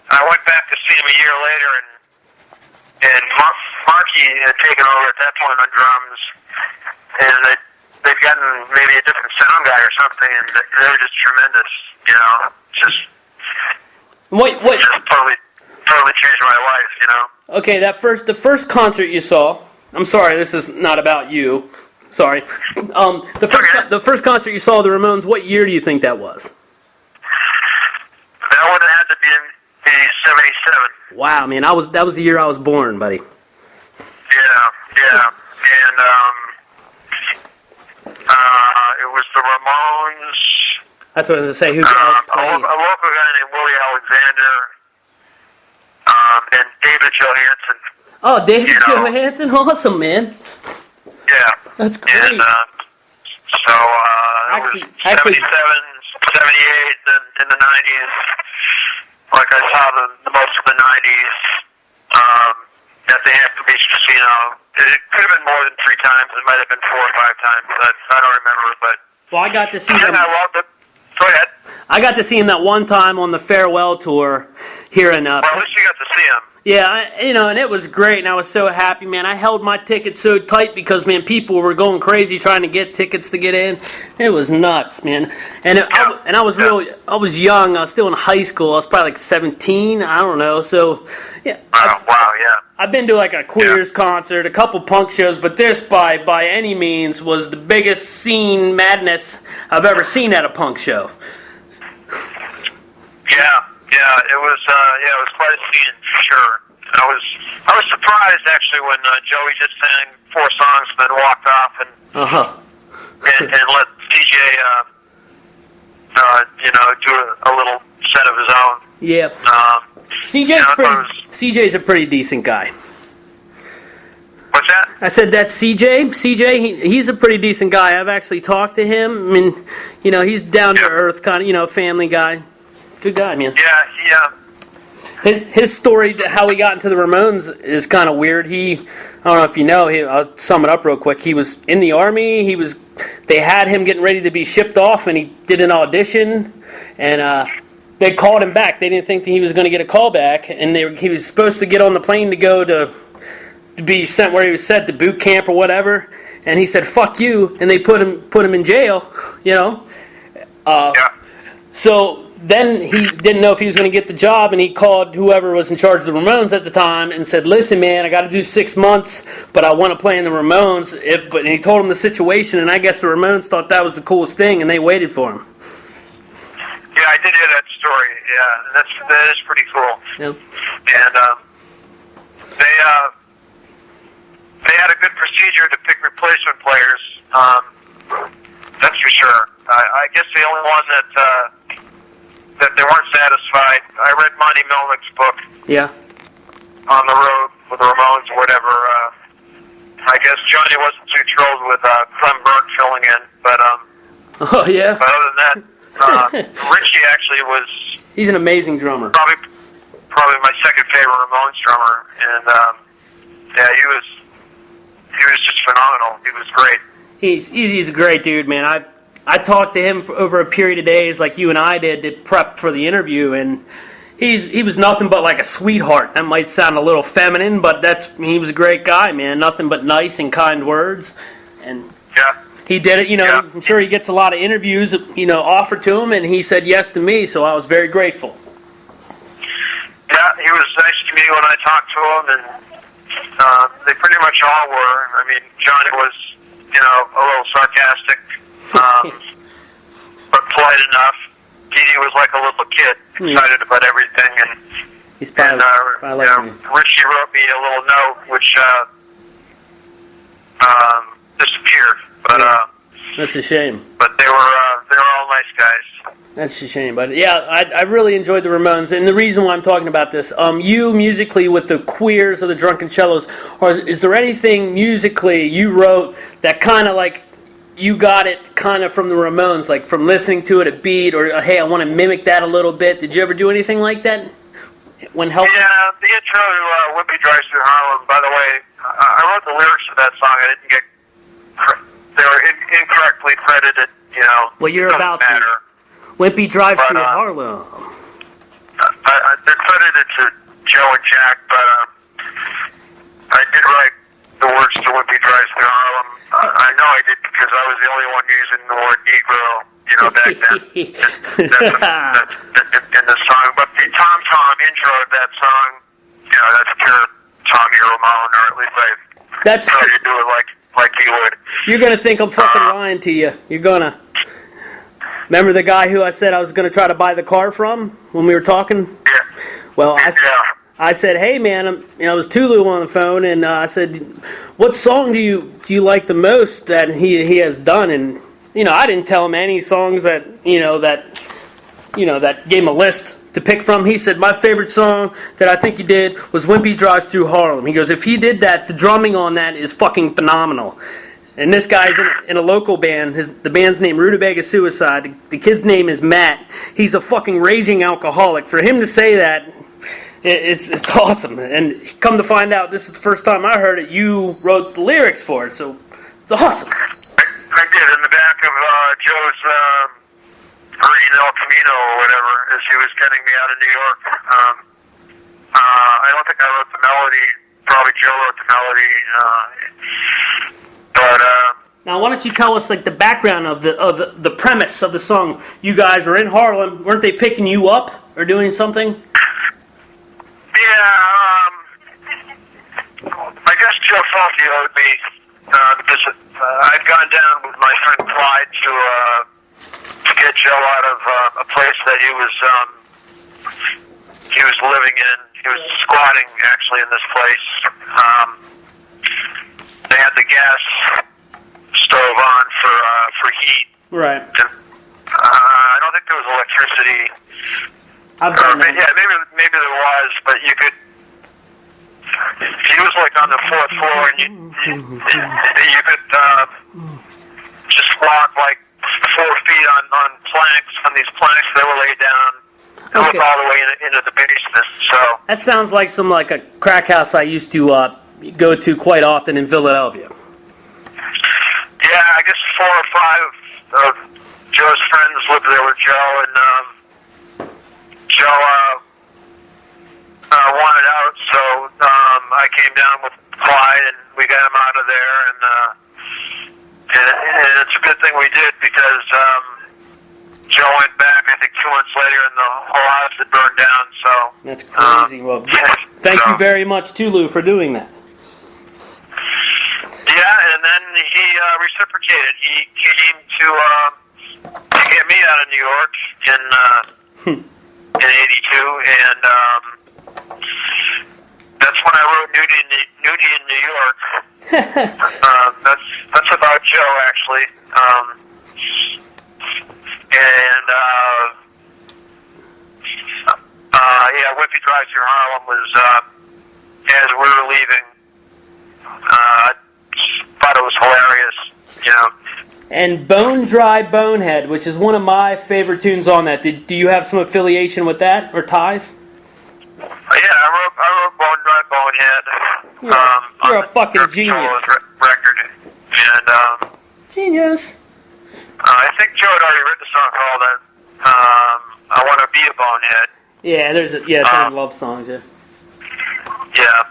I went back to see him a year later, and Marky had taken over at that point on drums, and they'd gotten maybe a different sound guy or something, and they were just tremendous. You know, just totally changed my life. You know. Okay, the first concert you saw. I'm sorry, this is not about you. Sorry. The first concert you saw of the Ramones. What year do you think that was? That would have had to be in '77. Wow, man, that was the year I was born, buddy. Yeah, and it was the Ramones. That's what I was going to say. Who a local guy named Willie Alexander, and David Johansen. Oh, David Johansen, awesome, man. Yeah, that's great. And so it was 77, 78, then in the 90s. Like I saw the most of the 90s at the Hampton Beach Casino. It could have been more than 3 times. It might have been 4 or 5 times. I don't remember, but well, I got to see him. I loved it. Go ahead. I got to see him that one time on the farewell tour here in. Well, at least you got to see him. Yeah, and it was great, and I was so happy, man. I held my ticket so tight because, man, people were going crazy trying to get tickets to get in. It was nuts, man. And I was young. I was still in high school. I was probably like 17. I don't know. So, yeah. Wow, yeah. I've been to like a Queers concert, a couple punk shows, but this, by any means, was the biggest scene madness I've ever seen at a punk show. Yeah, it was quite a scene for sure. I was surprised actually when Joey just sang 4 songs and then walked off and let CJ do a little set of his own. Yeah. CJ's a pretty decent guy. What's that? I said that's CJ. CJ, he's a pretty decent guy. I've actually talked to him. I mean, he's down to earth, kind of, family guy. Good guy, man. Yeah. His story, how he got into the Ramones, is kind of weird. I don't know if you know. I'll sum it up real quick. He was in the Army. They had him getting ready to be shipped off, and he did an audition, and they called him back. They didn't think that he was going to get a call back, and he was supposed to get on the plane to go to be sent where he was sent to boot camp or whatever. And he said, "Fuck you," and they put him in jail. So then he didn't know if he was going to get the job, and he called whoever was in charge of the Ramones at the time and said, "Listen, man, I got to do 6 months, but I want to play in the Ramones." And he told him the situation, and I guess the Ramones thought that was the coolest thing, and they waited for him. Yeah, I did hear that story. Yeah, that is pretty cool. Yep. And they had a good procedure to pick replacement players. That's for sure. I guess the only one that they weren't satisfied. I read Monty Melnick's book. Yeah. On the Road with the Ramones or whatever. I guess Johnny wasn't too thrilled with Clem Burke filling in, but oh yeah. But other than that, Richie actually was. He's an amazing drummer. Probably my second favorite Ramones drummer, and yeah, he was just phenomenal. He was great. He's a great dude, man. I talked to him for over a period of days, like you and I did, to prep for the interview, and he was nothing but like a sweetheart. That might sound a little feminine, but he was a great guy, man. Nothing but nice and kind words, and yeah. He did it. I'm sure he gets a lot of interviews, offered to him, and he said yes to me, so I was very grateful. Yeah, he was nice to me when I talked to him, and they pretty much all were. I mean, Johnny was, a little sarcastic, but polite enough. Dee Dee was like a little kid, excited about everything, and he's probably like me. Richie wrote me a little note, which disappeared, but that's a shame. But they were all nice guys. That's a shame, but yeah, I really enjoyed the Ramones, and the reason why I'm talking about this, you musically with the Queers or the Drunken Cellos, is there anything musically you wrote that kind of like, you got it kind of from the Ramones, like from listening to it, a beat, or hey, I want to mimic that a little bit. Did you ever do anything like that when helping? Yeah, the intro to Wimpy Drives Through Harlem, by the way, I wrote the lyrics to that song. I didn't get, they were incorrectly credited, you know. Well, you're about to. Wimpy Drives Through Harlem. They're credited to Joe and Jack, but I did write the words to Wimpy Drives Through Harlem. I know I did because I was the only one using the word Negro, you know, back then in the song. But the Tom Tom intro of that song, you know, that's pure Tommy Ramone, or at least I tried to do it like he would. You're going to think I'm fucking lying to you. You're going to. Remember the guy who I said I was going to try to buy the car from when we were talking? Yeah. Well, I said, hey man, it was Tulu on the phone, and I said, what song do you like the most that he has done? And I didn't tell him any songs that that gave him a list to pick from. He said, my favorite song that I think he did was Wimpy Drives Through Harlem. He goes, if he did that, the drumming on that is fucking phenomenal. And this guy's in a local band. The band's named Rutabaga Suicide. The kid's name is Matt. He's a fucking raging alcoholic. For him to say that, it's awesome. And come to find out, this is the first time I heard it, you wrote the lyrics for it. So it's awesome. I did, in the back of Joe's green El Camino or whatever, as he was getting me out of New York. I don't think I wrote the melody. Probably Joe wrote the melody. Now, why don't you tell us like the background of the premise of the song? You guys were in Harlem. Weren't they picking you up or doing something? Yeah, I guess Joe felt he owed me because I'd gone down with my friend Clyde to get Joe out of a place that he was living in. He was squatting actually in this place. They had the gas stove on for heat. Right. And, I don't think there was electricity. I've done that. Yeah, maybe there was, but you could. He was like on the fourth floor, and you could just walk like 4 feet on planks. On these planks, they were laid down. Look all the way into the basement. So that sounds like a crack house I used to go to quite often in Philadelphia. Yeah, I guess 4 or 5 of Joe's friends lived there with Joe, and Joe wanted out, so I came down with Clyde, and we got him out of there, and it's a good thing we did, because Joe went back, I think 2 months later, and the whole house had burned down, so... That's crazy. Well, thank you very much, Tulu, for doing that. Yeah, and then he reciprocated. He came to get me out of New York in '82, and that's when I wrote Nudie in New York. That's about Joe, actually. Yeah, Wimpy Drives Through Harlem was as we were leaving. Thought it was hilarious, And Bone Dry Bonehead, which is one of my favorite tunes on that. Do you have some affiliation with that or ties? Yeah, I wrote Bone Dry Bonehead. You're a fucking genius. Record, and genius. I think Joe had already written a song called "I Want to Be a Bonehead." Yeah, there's ton of love songs. Yeah. Yeah.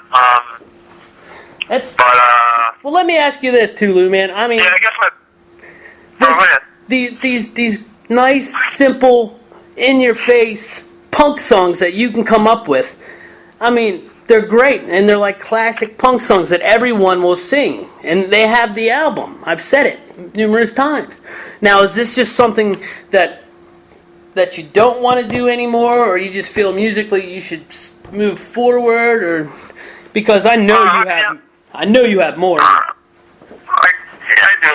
Well, let me ask you this, Tulu, man. I mean, yeah, I guess these nice, simple, in-your-face punk songs that you can come up with. I mean, they're great, and they're like classic punk songs that everyone will sing, and they have the album. I've said it numerous times. Now, is this just something that you don't want to do anymore, or you just feel musically you should move forward, or because I know you have more. I do.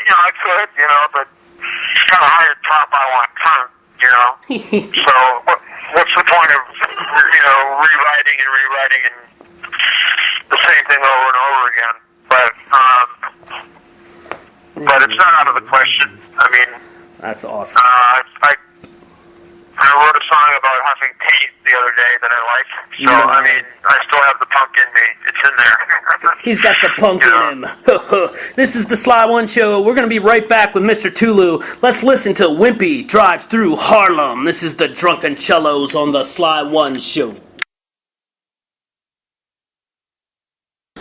I could, but it's kind of hard to top I want front, So what's the point of, rewriting and the same thing over and over again? But but it's not out of the question. I mean, That's awesome. I wrote a song about having teeth the other day that I like. So, I mean, I still have the punk in me. It's in there. He's got the punk in him. This is the Sly One Show. We're going to be right back with Mr. Tulu. Let's listen to Wimpy Drives Through Harlem. This is the Drunken Cellos on the Sly One Show.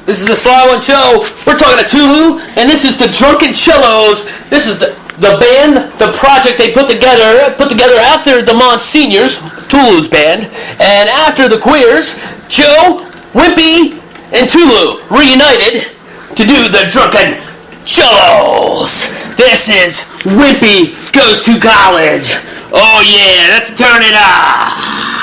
This is the Slieone Show. We're talking to Tulu, and this is the Drunken Cellos. This is the band, the project they put together after the Monsignors, Tulu's band, and after the Queers, Joe, Wimpy, and Tulu reunited to do the Drunken Cellos. This is Wimpy Goes to College. Oh yeah, let's turn it up.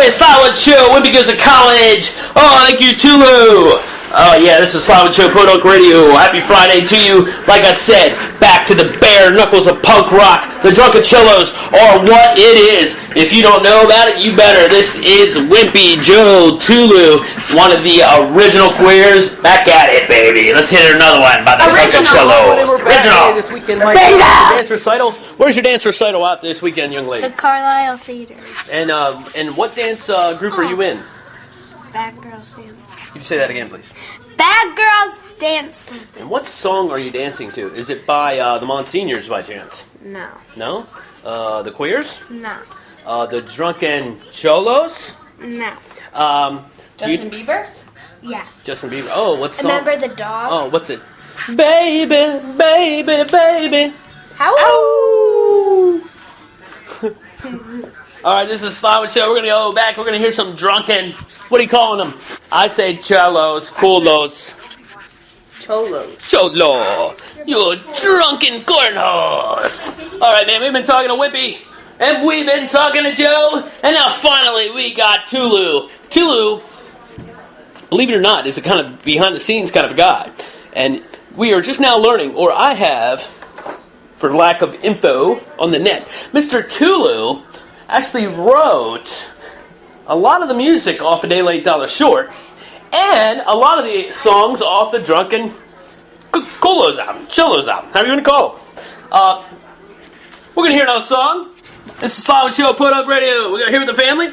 Slieone Show, Wimpy Goes to College. Oh, thank you, Tulu. Oh, yeah, this is Slieone Show, Podunk Radio. Happy Friday to you. Like I said, back to the bare knuckles of punk rock. The Drunken Cellos are what it is. If you don't know about it, you better. This is Wimpy Joe Tulu, one of the original Queers. Back at it, baby. Let's hit another one by the Drunken Cellos. Original. This weekend, Mike, dance recital. Where's your dance recital out this weekend, young lady? The Carlisle Theater. And what dance group are you in? Bad Girls Dance. Could you say that again, please? Bad Girls Dance. And what song are you dancing to? Is it by the Monsignors by chance? No. No? The Queers? No. The Drunken Cellos? No. Justin Bieber? Yes. Justin Bieber. Oh, what song? Remember the dog? Oh, what's it? Baby, baby, baby. How? All right, this is Slieone Show. We're going to go back. We're going to hear some drunken, what are you calling them? I say cellos, culos. Cholo. You drunken cornholes. All right, man, we've been talking to Wimpy, and we've been talking to Joe, and now finally we got Tulu. Tulu, believe it or not, is a kind of behind-the-scenes kind of a guy. And we are just now learning, or I have, for lack of info on the net, Mr. Tulu actually wrote a lot of the music off A Day Late Dollar Short, and a lot of the songs off the Drunken Colos album, Cellos album, however you want to call it. We're going to hear another song. This is Slieone Show, Put Up Radio. We're going to hear with the family.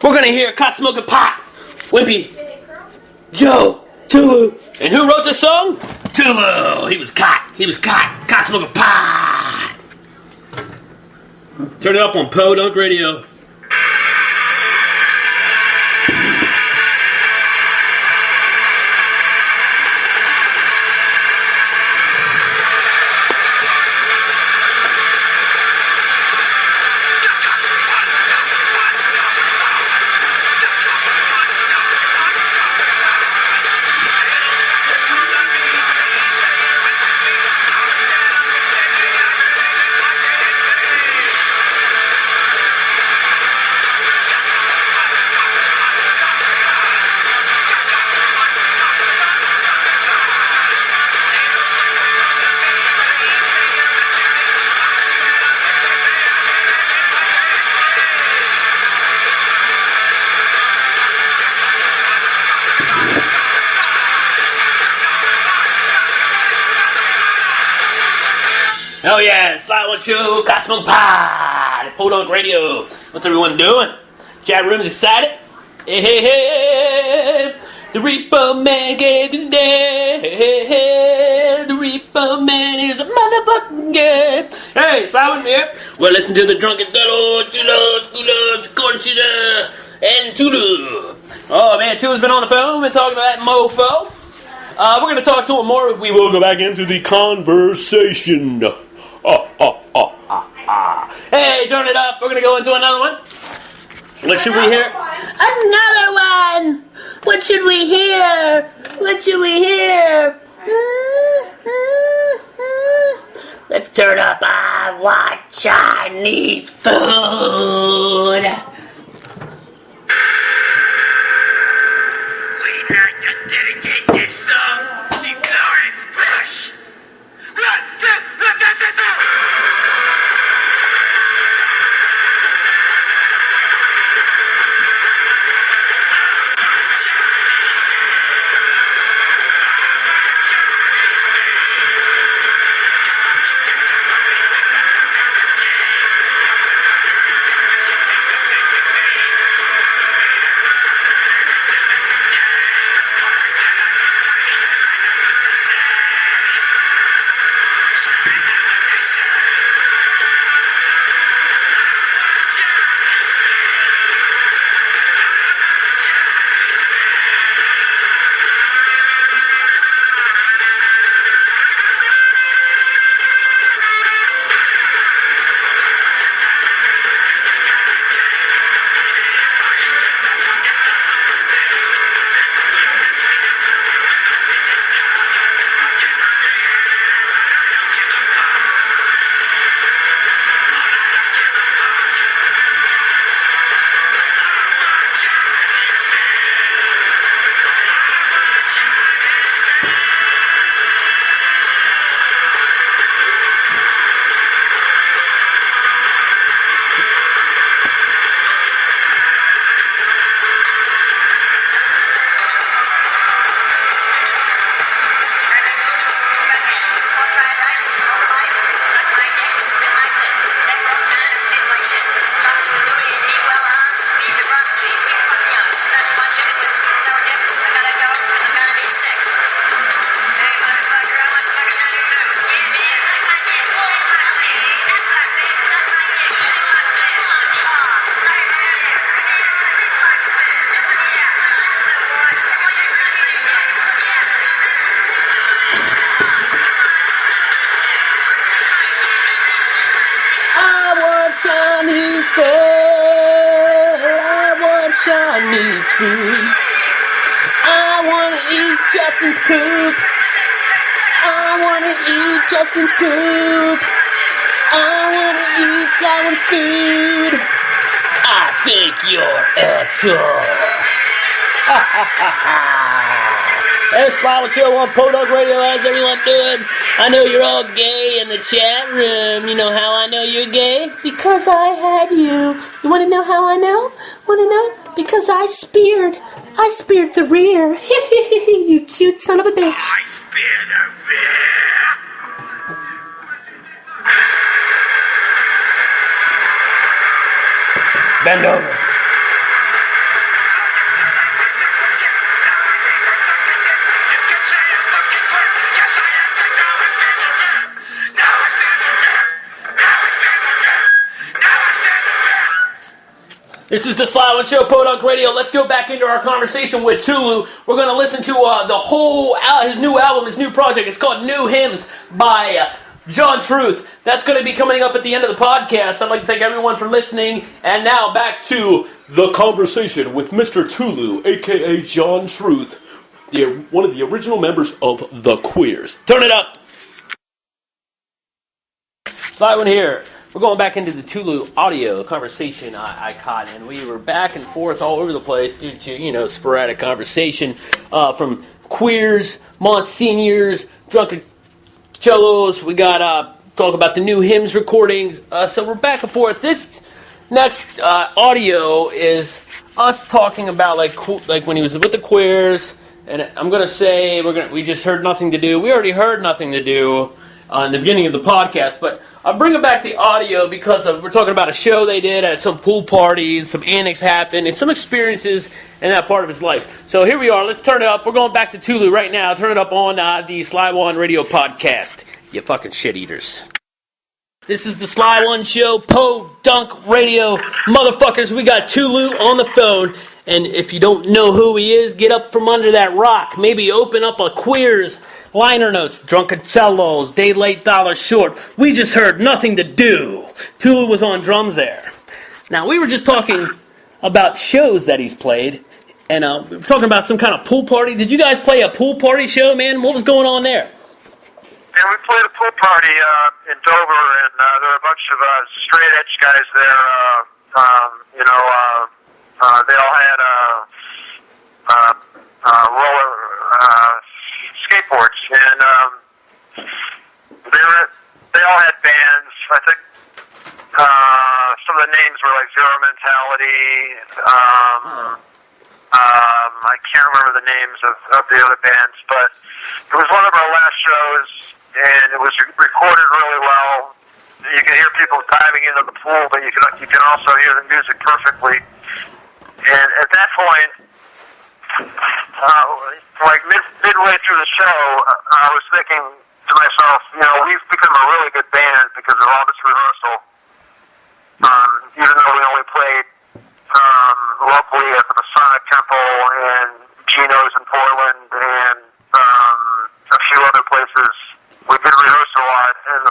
We're going to hear Cot Smoking Pot, Wimpy, Joe, Tulu. And who wrote this song? Tulu. He was caught. Cot Smoking Pot. Turn it up on Podunk Radio. Oh yeah, Slieone Show, Cosmo Pod, Podunk Radio. What's everyone doing? Chat room's excited? Hey, hey, hey. The Reaper Man gave me the day. Hey, hey, hey. The Reaper Man is a motherfucking gay. Hey, Slieone here. Well, listen to the Drunken Gullo, Chulos, Gulos, Conchita, and Tulu. Oh man, Tulu's been on the phone, been talking to that mofo. We're going to talk to him more. We will go back into the conversation. Hey, turn it up. We're going to go into another one. What should we hear? Another one! What should we hear? What should we hear? Let's turn up I want Chinese food! We'd like to dedicate this song to Florence Bush. Chinese food. I wanna eat Justin's poop. I wanna eat Justin's poop. I wanna eat Slieone's food. I think you're a tool. There's Slieone Show on Podunk Radio. How's everyone doing? I know you're all gay in the chat room. You know how I know you're gay? Because I had you. You want to know how I know? Want to know? Because I speared the rear. You cute son of a bitch. I speared the rear. Bend over. This is the Slieone Show, Podunk Radio. Let's go back into our conversation with Tulu. We're going to listen to the whole, his new album, his new project. It's called New Hymns by John Truth. That's going to be coming up at the end of the podcast. I'd like to thank everyone for listening. And now back to the conversation with Mr. Tulu, a.k.a. John Truth, one of the original members of The Queers. Turn it up. Slieone here. We're going back into the Tulu audio conversation I caught, and we were back and forth all over the place due to, sporadic conversation from queers, Monsignors, drunken cellos. We got talk about the new hymns recordings. So we're back and forth. This next audio is us talking about like when he was with the Queers, and I'm gonna say we just heard Nothing to Do. We already heard Nothing to Do. in the beginning of the podcast, but I'm bringing back the audio because we're talking about a show they did at some pool party, and some antics happened, and some experiences in that part of his life. So here we are. Let's turn it up. We're going back to Tulu right now. Turn it up on the Slieone Radio podcast. You fucking shit eaters. This is the Slieone Show, Podunk Radio. Motherfuckers, we got Tulu on the phone. And if you don't know who he is, get up from under that rock. Maybe open up a Queers liner notes, Drunken Cellos, Day Late Dollar Short. We just heard Nothing to Do. Tulu was on drums there. Now, we were just talking about shows that he's played. And we were talking about some kind of pool party. Did you guys play a pool party show, man? What was going on there? And we played a pool party in Dover, and there were a bunch of straight edge guys there. They all had roller skateboards, and they all had bands. I think some of the names were like Zero Mentality. I can't remember the names of the other bands, but it was one of our last shows, and it was recorded really well. You can hear people diving into the pool, but you can also hear the music perfectly. And at that point, like midway through the show, I was thinking to myself, we've become a really good band because of all this rehearsal. Even though we only played locally at the Masonic Temple and Gino's in Portland and a few other places, we did rehearse a lot, and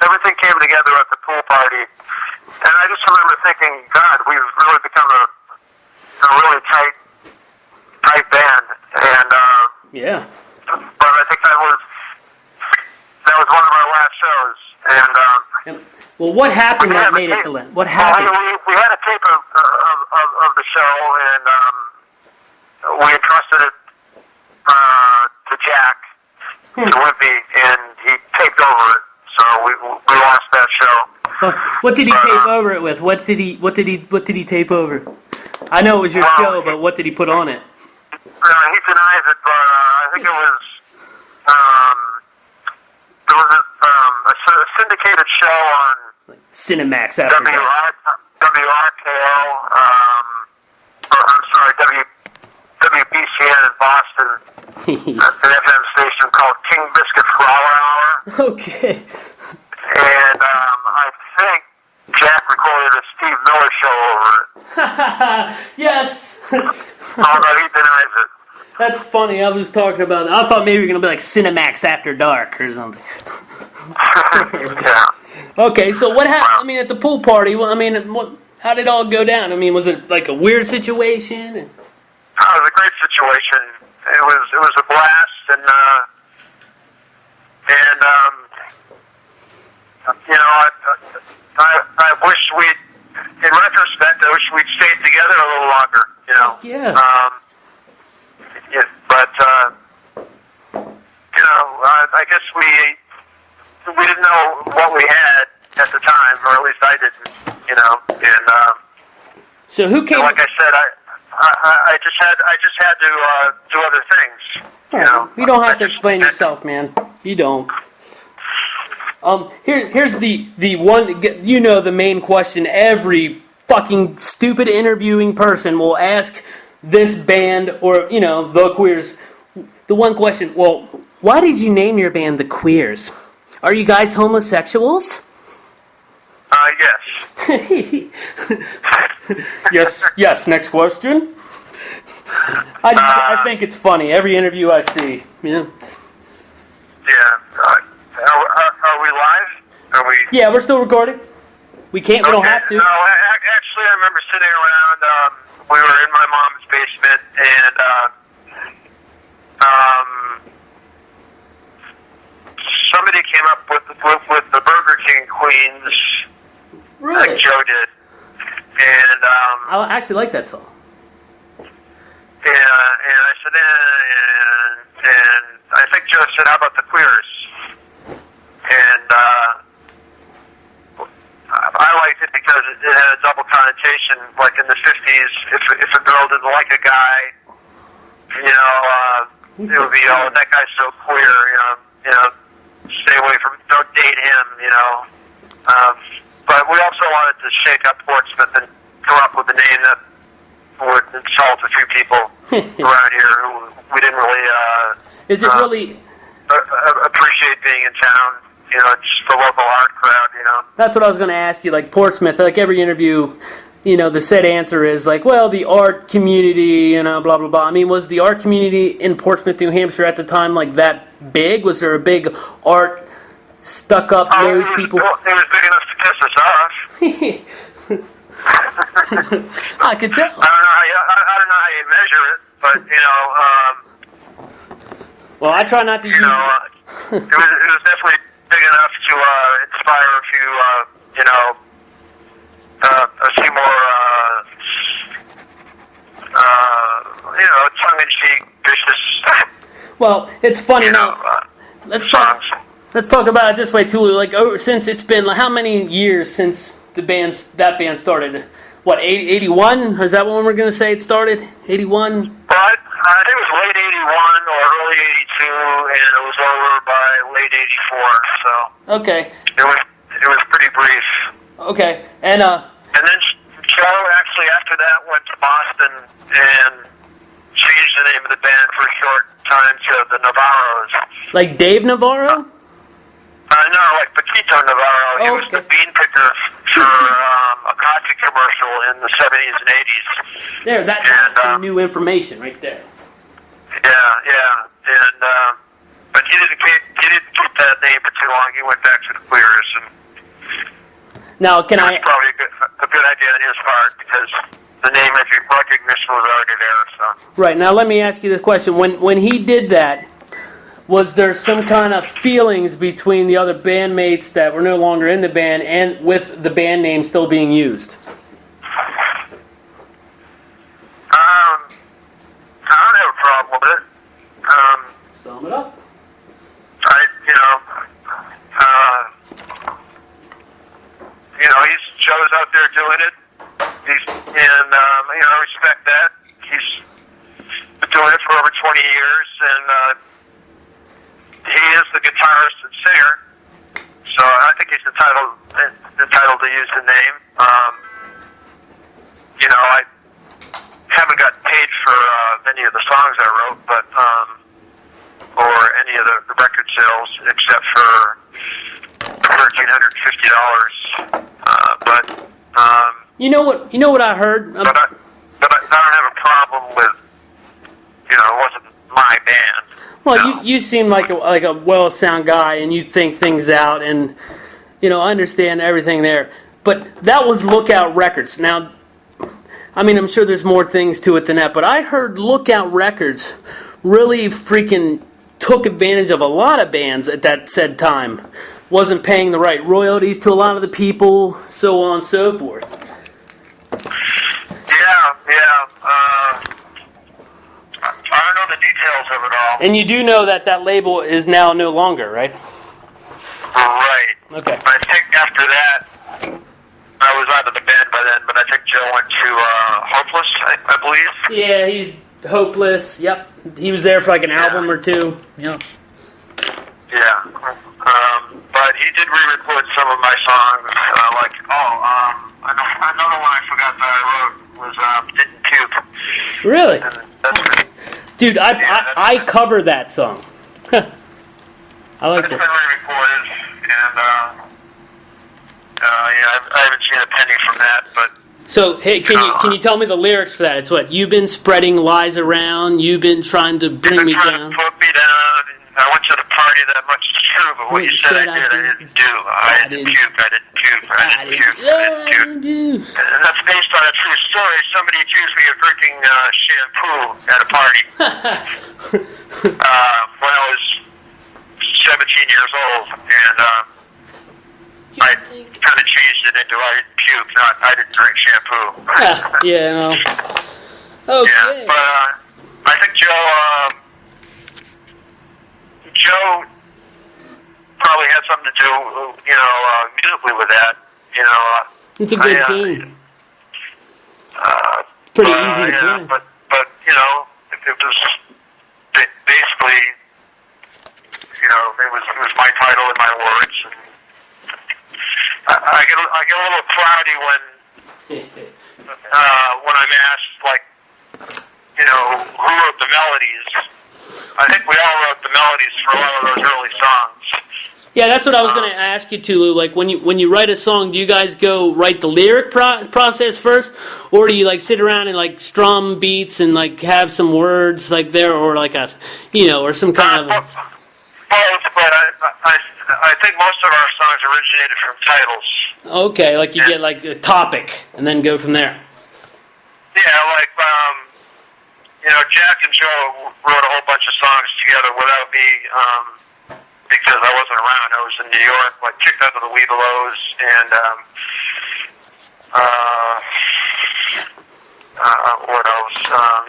everything came together at the pool party. And I just remember thinking, God, we've really become a really tight band, and yeah. But I think that was one of our last shows, and well, what happened that made it to Lent? What happened? We had a tape of the show, and we entrusted it to Jack, to Wimpy, and he taped over it. So we lost that show. What did he tape over it with? What did he tape over? I know it was your show, but what did he put on it? He denies it, but I think it was there was a syndicated show on Cinemax after WRKL, WBCN in Boston, an FM station called King Biscuit Flower Hour. Okay. And I think Jack recorded a Steve Miller show over it. Yes. Although he denies it. That's funny. I was talking about. I thought maybe you were gonna be like Cinemax After Dark or something. Yeah. Okay, so what happened? I mean, at the pool party. Well, I mean, how did it all go down? I mean, was it like a weird situation? It was a great situation. It was a blast, and I wish in retrospect, I wish we'd stayed together a little longer. Yeah. But I guess we didn't know what we had at the time, or at least I didn't. And so who came? Like I said, I just had to do other things. You don't have to explain yourself, man. You don't. Here's the one. The main question every fucking stupid interviewing person will ask this band or the Queers. The one question. Well, why did you name your band the Queers? Are you guys homosexuals? Yes. Yes. Next question. I think it's funny. Every interview I see. Yeah. Yeah. Are we live? Are we? Yeah, we're still recording. We can't. We don't have to. No, actually, I remember sitting around. We were in my mom's basement, and somebody came up with the Burger King Queens, Really? like Joe did, and I actually like that song. and I said, and I think Joe said, "How about the Queers?" And I liked it because it had a double connotation. Like in the 50s, if a girl didn't like a guy, it would be, "Oh, that guy's so queer," stay away from don't date him, you know. But we also wanted to shake up Portsmouth and come up with a name that would insult a few people around here who we didn't really Is it really appreciate being in town. You know, just the local art crowd, you know. That's what I was going to ask you. Like Portsmouth, like every interview, you know, the said answer is like, well, the art community, you know, blah, blah, blah. I mean, was the art community in Portsmouth, New Hampshire at the time like that big? Was there a big art stuck-up nose people? It was big enough to piss us off. I could tell. I don't know how you measure it, but, you know, well, I try not to use it was definitely big enough to inspire a few, you know, a few more, you know, tongue-in-cheek, vicious. Well, it's funny now. Let's talk about it this way, Tulu. Like, since it's been how many years since that band started? What, 81? Is that when we're going to say it started? 81? Well, I think it was late 81 or early 82, and it was over by late 84. So okay, it was pretty brief. Okay, and then Joe actually after that went to Boston and changed the name of the band for a short time to the Navarros. Like Dave Navarro? No, like Paquito Navarro. He was the bean picker for a coffee commercial in the 70s and 80s. There, that's some new information right there. Yeah, and but he didn't keep that name for too long. He went back to the Queers, and now probably a good idea on his part because the name recognition was already there. So right now, let me ask you this question: when he did that, was there some kind of feelings between the other bandmates that were no longer in the band and with the band name still being used? I don't have a problem with it. Sum it up. Joe's out there doing it. I respect that. He's been doing it for over 20 years, and he is the guitarist and singer. So I think he's entitled to use the name. I haven't gotten paid for many of the songs I wrote, but or any of the record sales, except for $1,350. You know what I heard. But I don't have a problem with. It wasn't my band. Well, you seem like a well-sound guy, and you think things out, and I understand everything there. But that was Lookout Records. Now, I mean, I'm sure there's more things to it than that, but I heard Lookout Records really freaking took advantage of a lot of bands at that said time. Wasn't paying the right royalties to a lot of the people, so on and so forth. I don't know the details of it all. And you do know that label is now no longer, right? Right. Okay. I think after that, I was out of the band by then, but I think Joe went to Hopeless, I believe. Yeah, he's Hopeless. Yep. He was there for like an album or two. Yep. Yeah. But he did re-record some of my songs, another one I forgot that I wrote was Didn't Puke. Really? Dude, I been, cover that song. I like that. It's it. been re-recorded, and I haven't seen a penny from that, but... So, hey, can you tell me the lyrics for that? It's what? You've been spreading lies around, you've been trying to bring me down. To put me down, and I went to the party, that much is true, but what you said I didn't do. I didn't puke, I didn't puke, I didn't puke, I didn't puke. And that's based on a true story. Somebody accused me of drinking shampoo at a party when I was 17 years old, and I kind of changed it into I didn't puke, not I didn't drink shampoo. Yeah. Okay. Yeah, but I think Joe probably had something to do, musically with that. It's a good tune. Pretty easy to play. But it was basically it was my title and my words. And I get a little cloudy when I'm asked, like, who wrote the melodies. I think we all wrote the melodies for a lot of those early songs. Yeah, that's what I was going to ask you, Tulu. Like, when you write a song, do you guys go write the lyric process first, or do you like sit around and like strum beats and like have some words like there, or like a, or some kind of? Both, but I think most of our songs originated from titles. Okay, like you get like a topic and then go from there. Yeah, like Jack and Joe wrote a whole bunch of songs together without me. Because I wasn't around. I was in New York, like Kicked Out of the Weebelows and what else?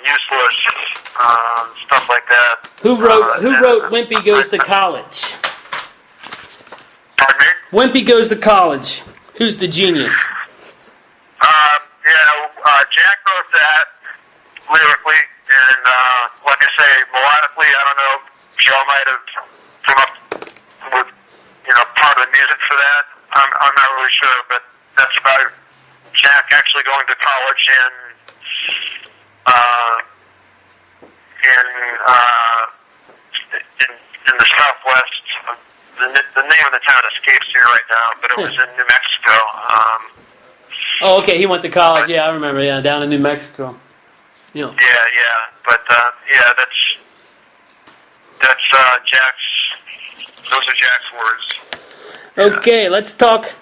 Useless, stuff like that. Who wrote Wimpy Goes to College? Pardon me? Wimpy Goes to College. Who's the genius? Jack wrote that lyrically, and like I say, melodically, I don't know. Joe might have come up with part of the music for that. I'm not really sure, but that's about Jack actually going to college in the Southwest. The name of the town escapes me right now, but it was in New Mexico. Oh, okay. He went to college. Yeah, I remember. Yeah, down in New Mexico. Yeah. Yeah, but that's Jack's. Those are Jack's words. Okay, let's talk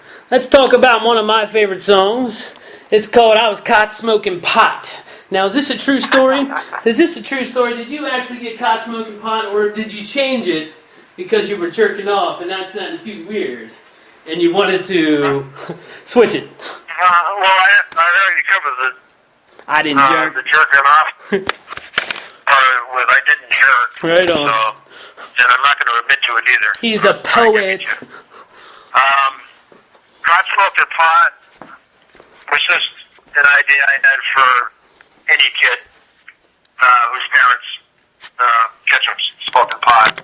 about one of my favorite songs. It's called "I Was Caught Smoking Pot." Now, is this a true story? Is this a true story? Did you actually get caught smoking pot, or did you change it because you were jerking off and that sounded too weird, and you wanted to switch it? Well, I already covered I didn't jerk. the jerking off part with I didn't jerk. Right on. So, and I'm not going to admit to it either. He's a poet. Caught smoking pot was just an idea I had for any kid whose parents catch them smoking pot.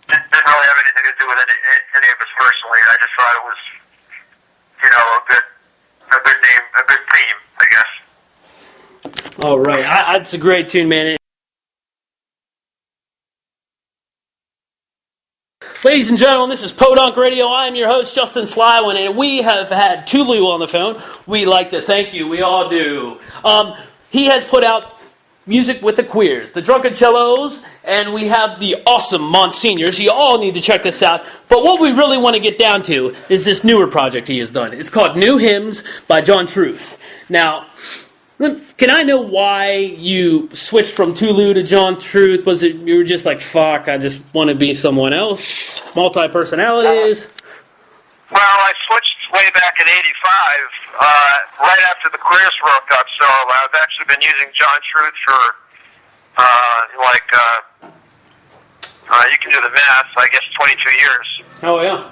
Didn't really have anything to do with any of us personally. I just thought it was, a good name, a good theme, I guess. All right, that's a great tune, man. Ladies and gentlemen, this is Podunk Radio. I am your host, Justin Slieone, and we have had Tulu on the phone. We like to thank you. We all do. He has put out music with the Queers, the Drunken Cellos, and we have the awesome Monsignors. You all need to check this out. But what we really want to get down to is this newer project he has done. It's called New Hymns by John Truth. Now, can I know why you switched from Tulu to John Truth? Was it you were just like, fuck, I just want to be someone else? Multi-personalities? Well, I switched way back in '85, right after the Queers broke up, so I've actually been using John Truth for, you can do the math, I guess 22 years. Oh, yeah.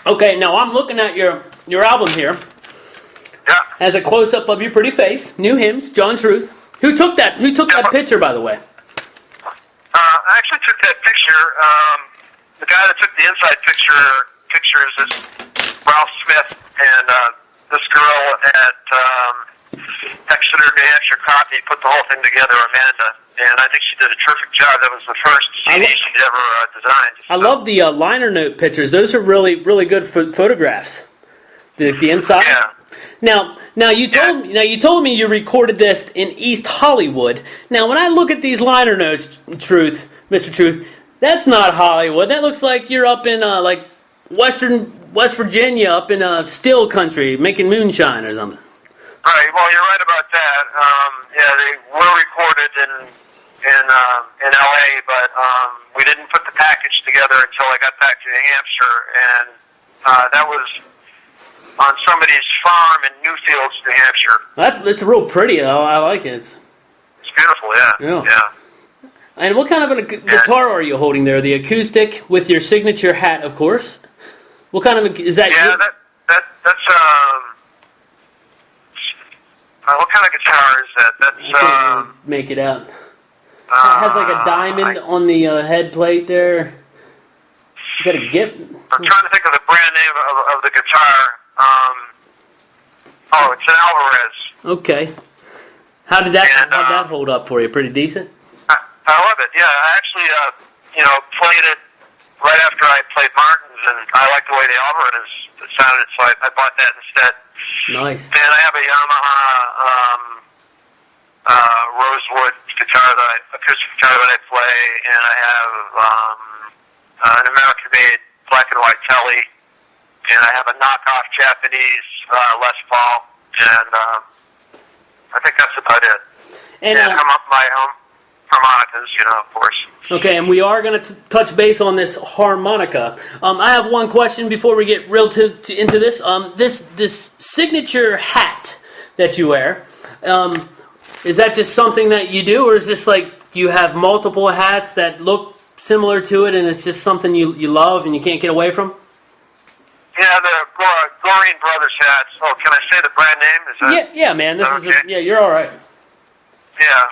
Okay, now I'm looking at your album here. Yeah. As a close-up of your pretty face, New Hymns, John Truth. Who took that picture, by the way? I actually took that picture. The guy that took the inside pictures is Ralph Smith, and this girl at Exeter, New Hampshire Copy put the whole thing together, Amanda, and I think she did a terrific job. That was the first CD she'd ever designed. So. I love the liner note pictures. Those are really, really good photographs. The inside. Yeah. Now you told me you recorded this in East Hollywood. Now, when I look at these liner notes, Mr. Truth, that's not Hollywood. That looks like you're up in like West Virginia, up in Still Country, making moonshine or something. Right. Well, you're right about that. They were recorded in L.A., but we didn't put the package together until I got back to New Hampshire, and that was on somebody's farm in Newfields, New Hampshire. It's real pretty, though. I like it. It's beautiful, yeah. And what kind of a guitar are you holding there? The acoustic with your signature hat, of course. What kind of is that? Yeah, that's what kind of guitar is that? That's I can't really make it out. It has like a diamond on the head plate there. Is that a Gip? I'm trying to think of the brand name of the guitar. It's an Alvarez. Okay. How'd that hold up for you? Pretty decent? I love it. Yeah, I actually, played it right after I played Martin's, and I like the way the Alvarez sounded, so I bought that instead. Nice. And I have a Yamaha Rosewood acoustic guitar that I play, and I have an American-made black and white Telly, and I have a knockoff Japanese Les Paul, and I think that's about it. And my home harmonicas, of course. Okay, and we are going to touch base on this harmonica. I have one question before we get real into this. This signature hat that you wear, is that just something that you do, or is this like you have multiple hats that look similar to it, and it's just something you love and you can't get away from? Yeah, the Gorine Brothers hats. Oh, can I say the brand name? Is that, yeah, man. This okay? is you're all right. Yeah,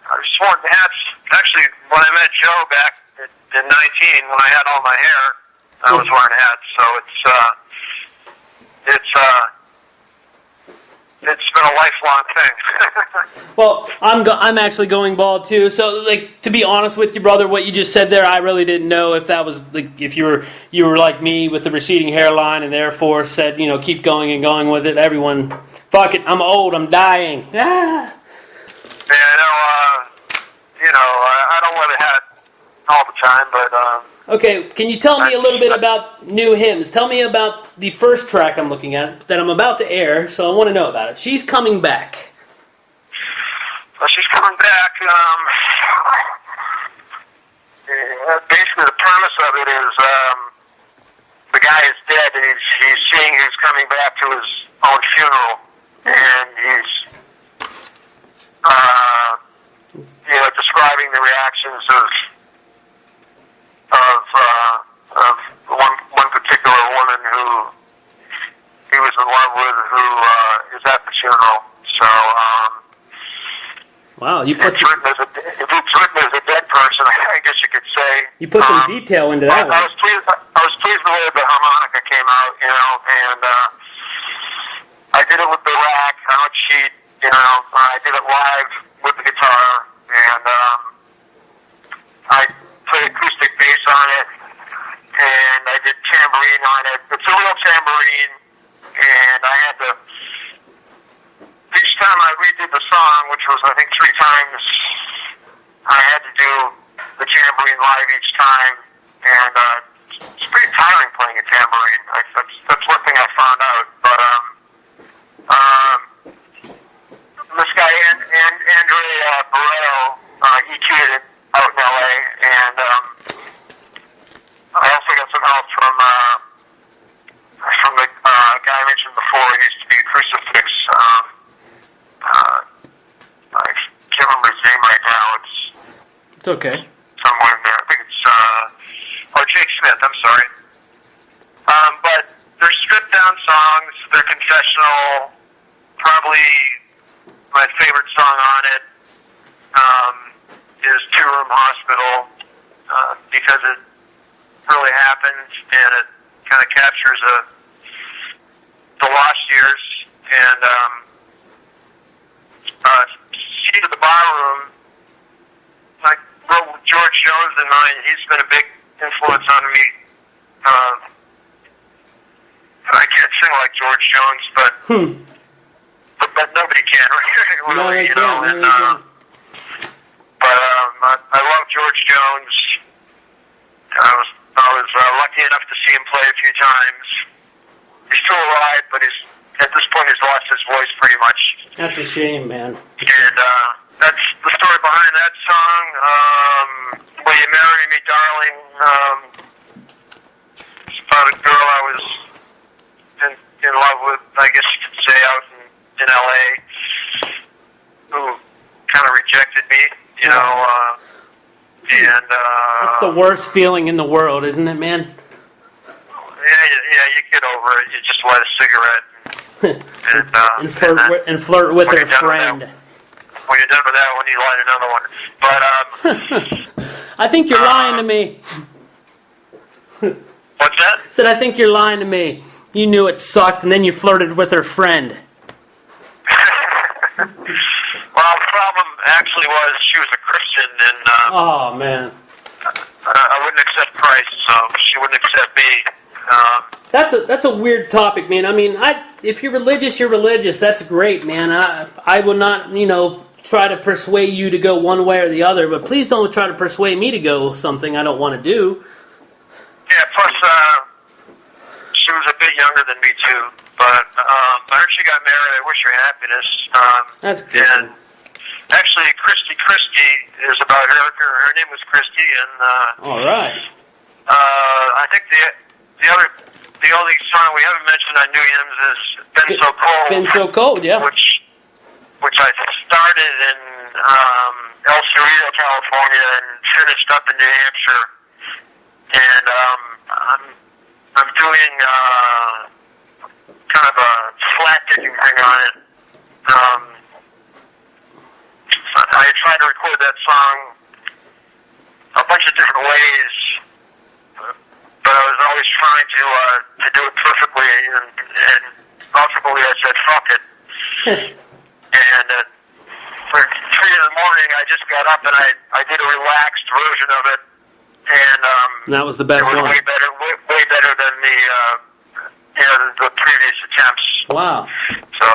I just worn hats. Actually, when I met Joe back in 19, when I had all my hair, I was wearing hats. So it's been a lifelong thing. Well, I'm actually going bald too. So, like, to be honest with you, brother, what you just said there, I really didn't know if that was like if you were like me with the receding hairline, and therefore said keep going and going with it. Everyone, fuck it, I'm old, I'm dying. Ah. Yeah, I don't wear the hat all the time, but okay, can you tell me a little bit about New Hymns? Tell me about the first track I'm looking at that I'm about to air, so I want to know about it. She's Coming Back. Well, she's coming back. Basically, the premise of it is the guy is dead, and he's seeing he's coming back to his own funeral, and he's describing the reactions of one particular woman who he was in love with, who is at the funeral. So, wow, if it's written as a dead person, I guess you could say. You put some detail into that one. I was pleased the way the harmonica came out, and I did it with the rack on a sheet, I did it live with the guitar, and I played acoustic bass on it, and I did tambourine on it. It's a real tambourine, and I had to, each time I redid the song, which was I think 3 times, I had to do the tambourine live each time, and it's pretty tiring playing a tambourine. That's one thing I found out, but this guy, Andre Barreto, EQ'd it out in L.A., and I also got some help from the guy I mentioned before. He used to be Crucifix. I can't remember his name right now. It's okay. Somewhere in there. I think it's Jake Smith. I'm sorry. But they're stripped down songs. They're confessional. Probably my favorite song on it is 2 Room Hospital, because it really happened, and it kind of captures the lost years. And Seat of the Barroom, I wrote with George Jones in mind. He's been a big influence on me. I can't sing like George Jones, but nobody can, really, I love George Jones. I was lucky enough to see him play a few times. He's still alive, but at this point he's lost his voice pretty much. That's a shame, man. And that's the story behind that song. Will You Marry Me, Darling? It's about a girl I was in love with, I guess you could say, out in L.A., who kind of rejected me, and That's the worst feeling in the world, isn't it, man? Yeah, you get over it. You just light a cigarette and flirt with her friend. when you're done with that one, you light another one. But I think you're lying to me. what's that? Said, I think you're lying to me. You knew it sucked, and then you flirted with her friend. Well, the problem actually was she was a Christian, and Oh, man. I wouldn't accept Christ, so she wouldn't accept me. That's a weird topic, man. I mean, if you're religious, you're religious. That's great, man. I will not, try to persuade you to go one way or the other, but please don't try to persuade me to go something I don't want to do. Yeah, plus she was a bit younger than me, too. But I heard she got married. I wish her happiness. That's good. And actually, Christy is about her. Her name was Christy, and All right. I think the only song we haven't mentioned on New Hymns is "Been So Cold." Been So Cold, yeah. Which I started in El Cerrito, California, and finished up in New Hampshire. And I'm doing kind of a flat kicking thing on it. I tried to record that song a bunch of different ways, but I was always trying to do it perfectly, and ultimately I said, fuck it. And for 3 in the morning, I just got up and I did a relaxed version of it, and that was the best it was one. way better than the previous attempts. Wow. So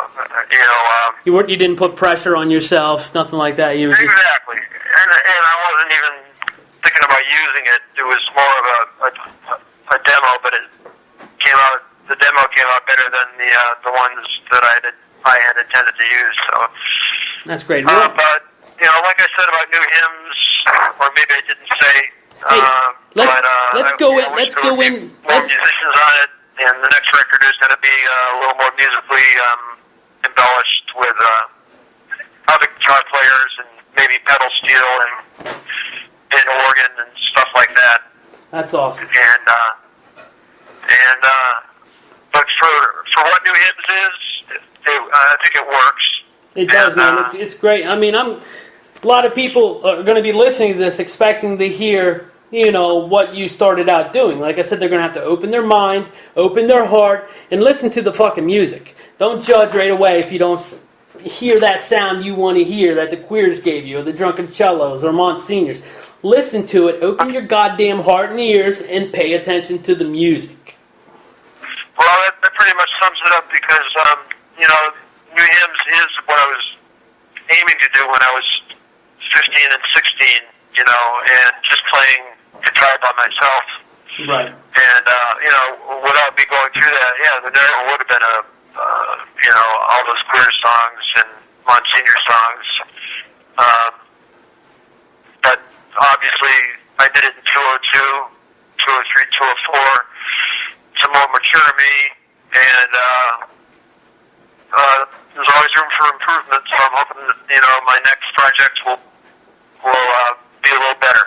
You didn't put pressure on yourself, nothing like that. You were just, exactly, and I wasn't even thinking about using it. It was more of a demo, but the demo came out better than the ones that I had intended to use. So that's great. but like I said about New Hymns, or maybe I didn't say. Hey, let's go in. More musicians on it, and the next record is going to be a little more musically embellished with other guitar players and maybe pedal steel and organ and stuff like that. That's awesome. And but for what New Hymns is, I think it works. It does, man. It's great. I mean, a lot of people are going to be listening to this expecting to hear, what you started out doing. Like I said, they're going to have to open their mind, open their heart, and listen to the fucking music. Don't judge right away if you don't hear that sound you want to hear that the Queers gave you, or the Drunken Cellos, or Monsignors. Listen to it, open your goddamn heart and ears, and pay attention to the music. Well, that pretty much sums it up because, New Hymns is what I was aiming to do when I was 15 and 16, and just playing guitar by myself. Right. And, without me going through that, there never would have been all those Queer songs and Monsignor songs. But obviously, I did it in 202, 203, 204. Some more mature me, and there's always room for improvement. So I'm hoping that my next project will be a little better.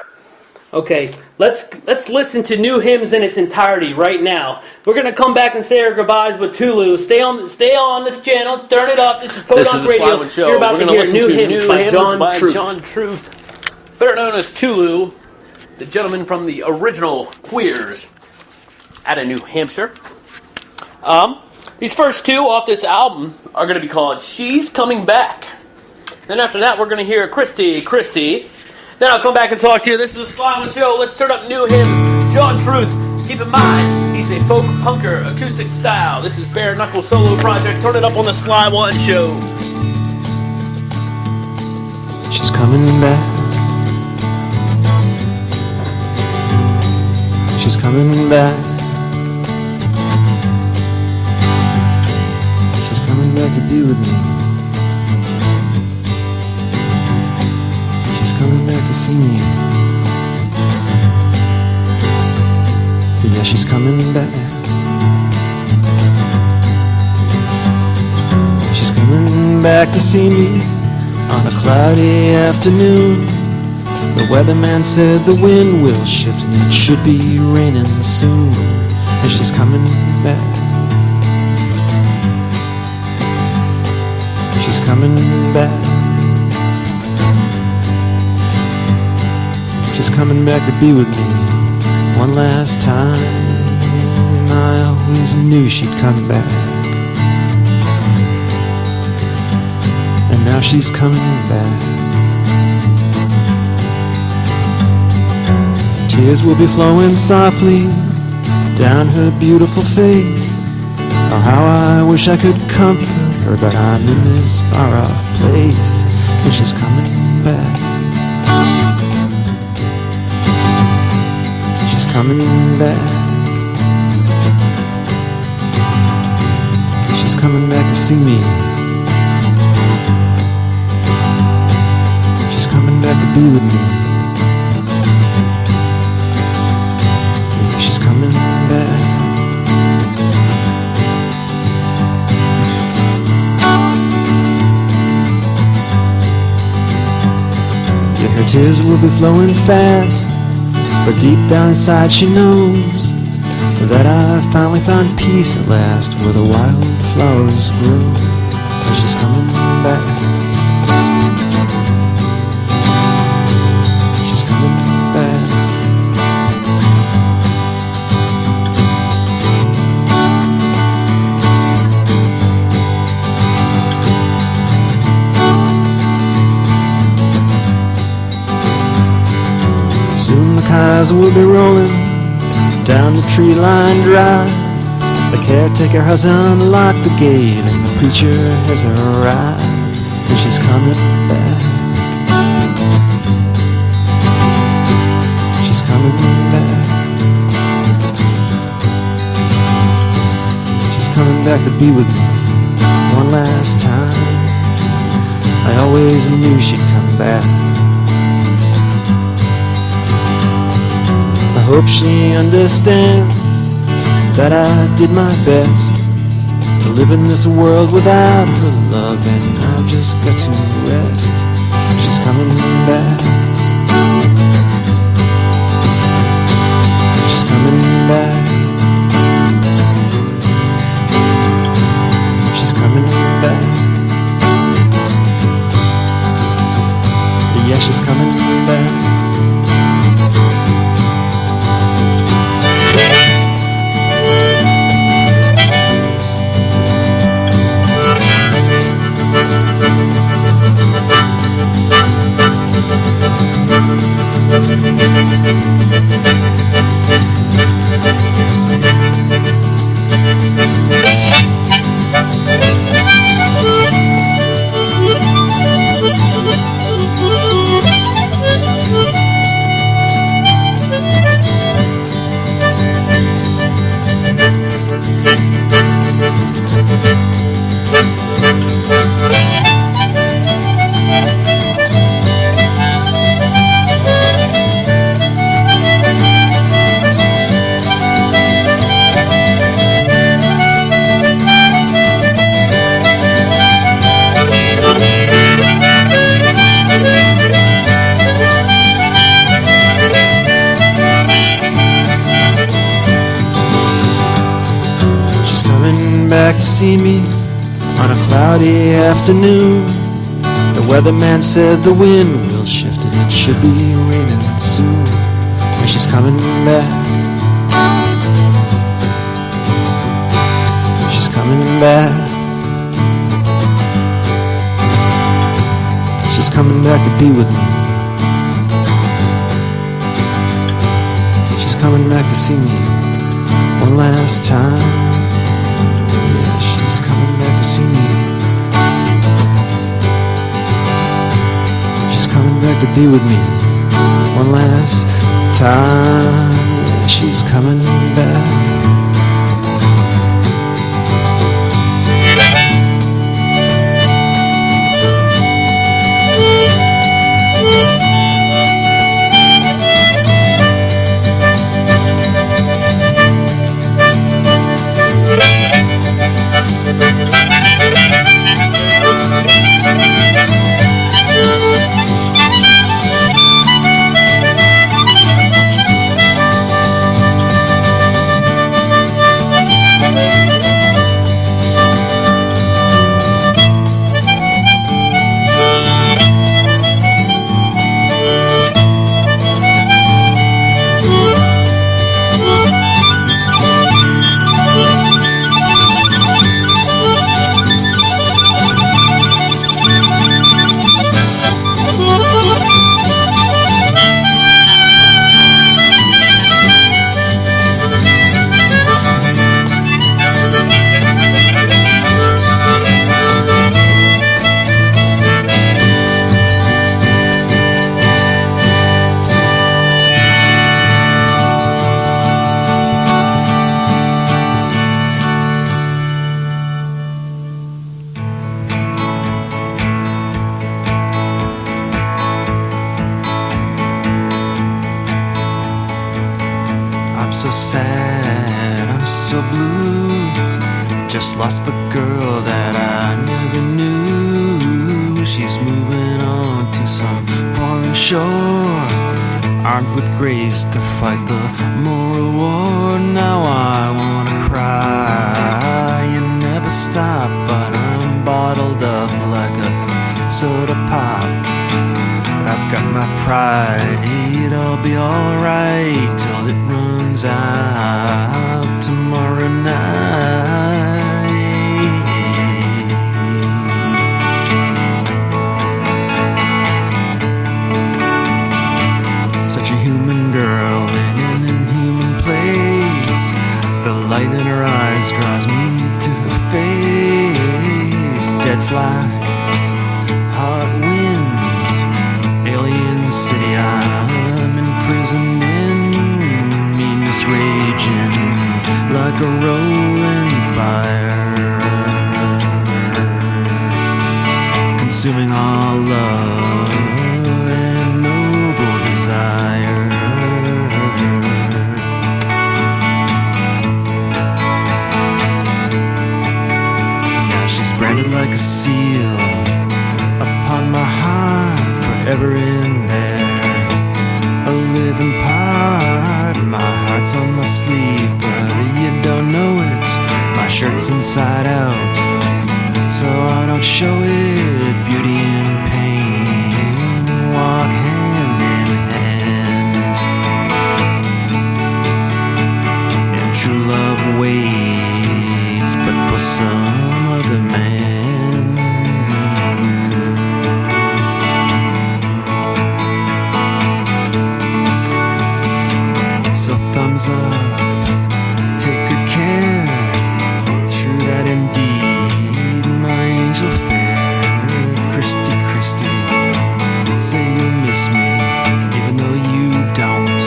Okay, let's listen to New Hymns in its entirety right now. We're gonna come back and say our goodbyes with Tulu. Stay on this channel. Turn it up. This is Podunk Radio. Slieone Show. You're about We're to gonna hear listen New to Hymns New by Hymns John Truth. Truth, better known as Tulu, the gentleman from the original Queers out of New Hampshire. These first two off this album are going to be called She's Coming Back. Then after that, we're going to hear Christy. Then I'll come back and talk to you. This is the Slieone Show. Let's turn up New Hymns. John Truth. Keep in mind, he's a folk punker, acoustic style. This is Bare Knuckle Solo Project. Turn it up on the Slieone Show. She's coming back. She's coming back. She's coming back to be with me. She's coming back to see me. Yeah, she's coming back. She's coming back to see me on a cloudy afternoon. The weatherman said the wind will shift and it should be raining soon. And she's coming back. She's coming back. coming back to be with me one last time. I always knew she'd come back, and now she's coming back. Tears will be flowing softly down her beautiful face. Oh, how I wish I could comfort her, but I'm in this far-off place, and she's coming back. She's coming back. She's coming back to see me. She's coming back to be with me. She's coming back. Yeah, her tears will be flowing fast, but deep down inside she knows that I finally found peace at last, where the wildflowers grow. And she's coming back. She's coming back. Soon the cars will be rolling down the tree-lined drive. The caretaker has unlocked the gate, and the preacher has arrived, and she's coming back. She's coming back. She's coming back to be with me one last time. I always knew she'd come back. I hope she understands that I did my best to live in this world without her love, and I've just got to rest. She's coming back. She's coming back. She's coming back. Yeah, she's coming back. Back to see me on a cloudy afternoon. The weatherman said the wind will shift and it should be raining soon. And she's coming back. She's coming back. She's coming back to be with me. She's coming back to see me one last time. She's coming back to see me. She's coming back to be with me one last time. Yeah, she's coming back. just lost the girl that I never knew. She's moving on to some foreign shore, armed with grace to fight the moral war. Now I wanna cry and never stop, but I'm bottled up like a soda pop. But I've got my pride, I'll be alright till it runs out tomorrow night. Such a human girl in an inhuman place. The light in her eyes draws me to her face. Dead flies, hot winds, alien city I'm imprisoned in. Meanness raging like a rolling fire, consuming all love and noble desire. Now she's branded like a seal upon my heart, forever in there, a living part. My heart's on my sleeve, but you don't know it. My shirt's inside out, so I don't show it. Beauty and pain walk hand in hand, and true love waits but for some other man. Thumbs up, take good care. True that indeed, my angel fair. Christy, Christy, say you miss me, even though you don't,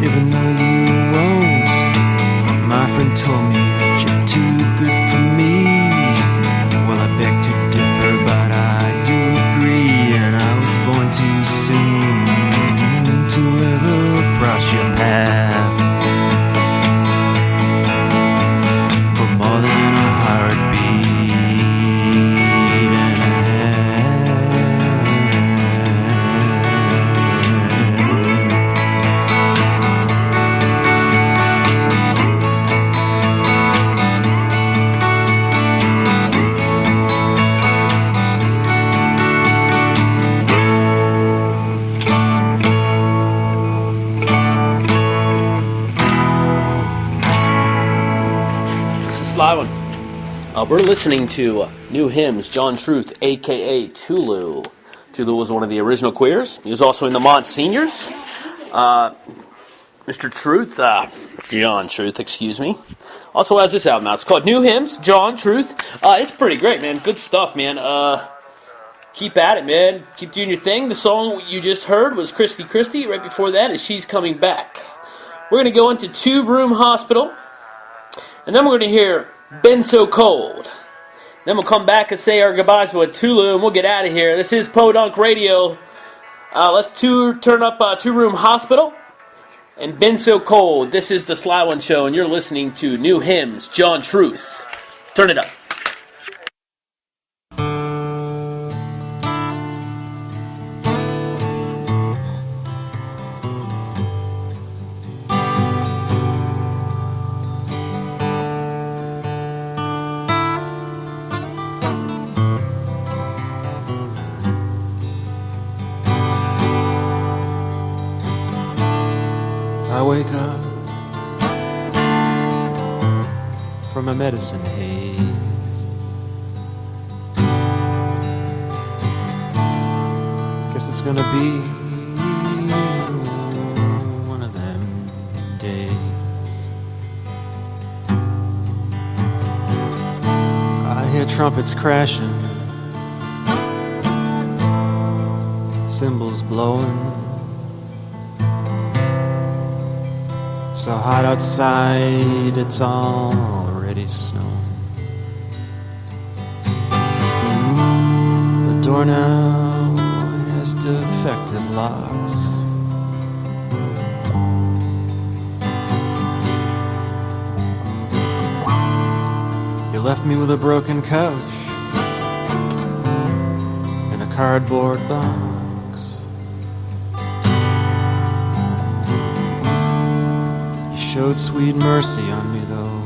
even though you won't. My friend told me that you're too good for me. Well, I beg to differ, but I do agree, and I was born too soon to ever cross your path. More than a heartbeat and a Slieone. We're listening to New Hymns, John Truth, a.k.a. Tulu. Tulu was one of the original queers. He was also in the Monsignors. Mr. Truth, John Truth, excuse me, also has this album out. It's called New Hymns, John Truth. It's pretty great, man. Good stuff, man. Keep at it, man. Keep doing your thing. The song you just heard was Christy Christy. Right before that is She's Coming Back. We're going to go into Two Room Hospital. And then we're going to hear Been So Cold. Then we'll come back and say our goodbyes with Tulu, and we'll get out of here. This is Podunk Radio. Let's turn up Two Room Hospital and Been So Cold. This is the Slieone Show, and you're listening to New Hymns, John Truth. Turn it up. I wake up from a medicine haze. Guess it's gonna be one of them days. I hear trumpets crashing, cymbals blowing. So hot outside, it's already snowing. The door now has defective locks. You left me with a broken couch and a cardboard box. You showed sweet mercy on me though.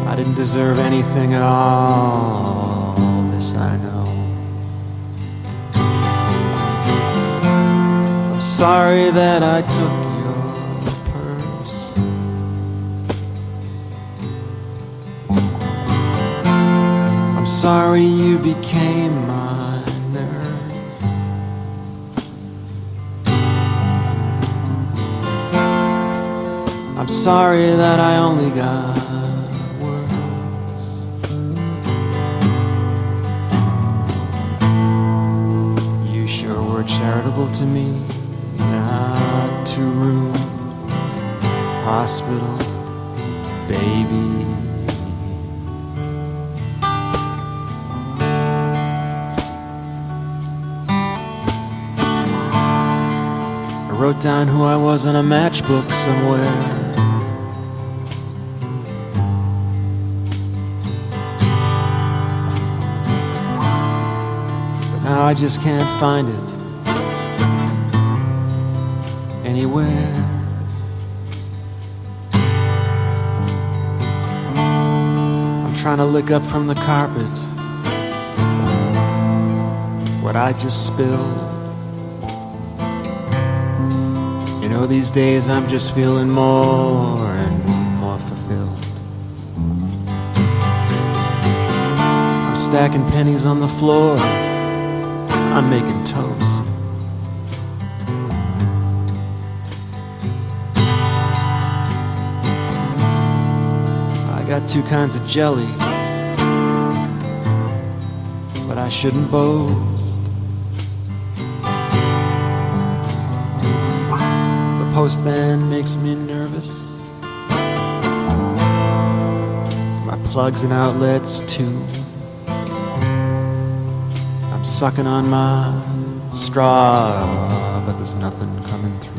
I didn't deserve anything at all, this I know. I'm sorry that I took your purse. I'm sorry you became my nurse. I'm sorry that I only got charitable to me, not to room hospital, baby. I wrote down who I was on a matchbook somewhere. But now I just can't find it anywhere. I'm trying to lick up from the carpet what I just spilled. You know, these days I'm just feeling more and more fulfilled. I'm stacking pennies on the floor. I'm making toast. Got two kinds of jelly, but I shouldn't boast. The postman makes me nervous. My plugs and outlets too. I'm sucking on my straw, but there's nothing coming through.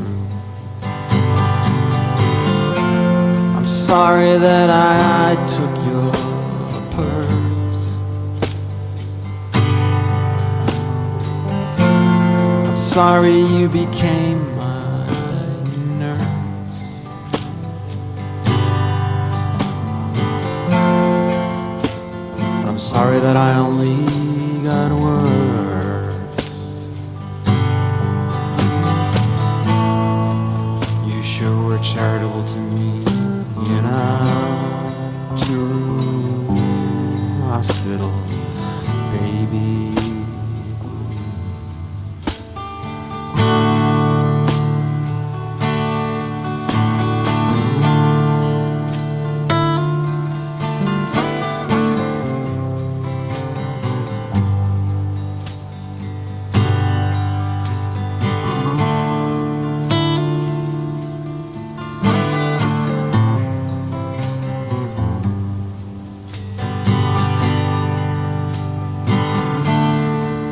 Sorry that I took your purse. I'm sorry you became my nurse. I'm sorry that I only got words. You sure were charitable to me. To hospital, baby.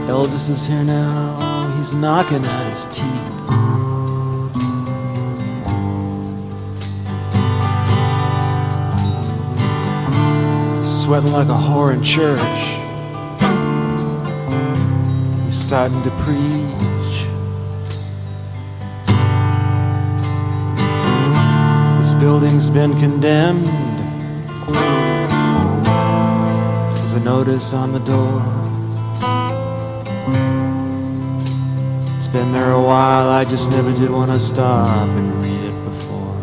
Elvis is here now, he's knocking at his teeth. He's sweating like a whore in church. He's starting to preach. This building's been condemned. There's a notice on the door. Been there a while, I just never did want to stop and read it before.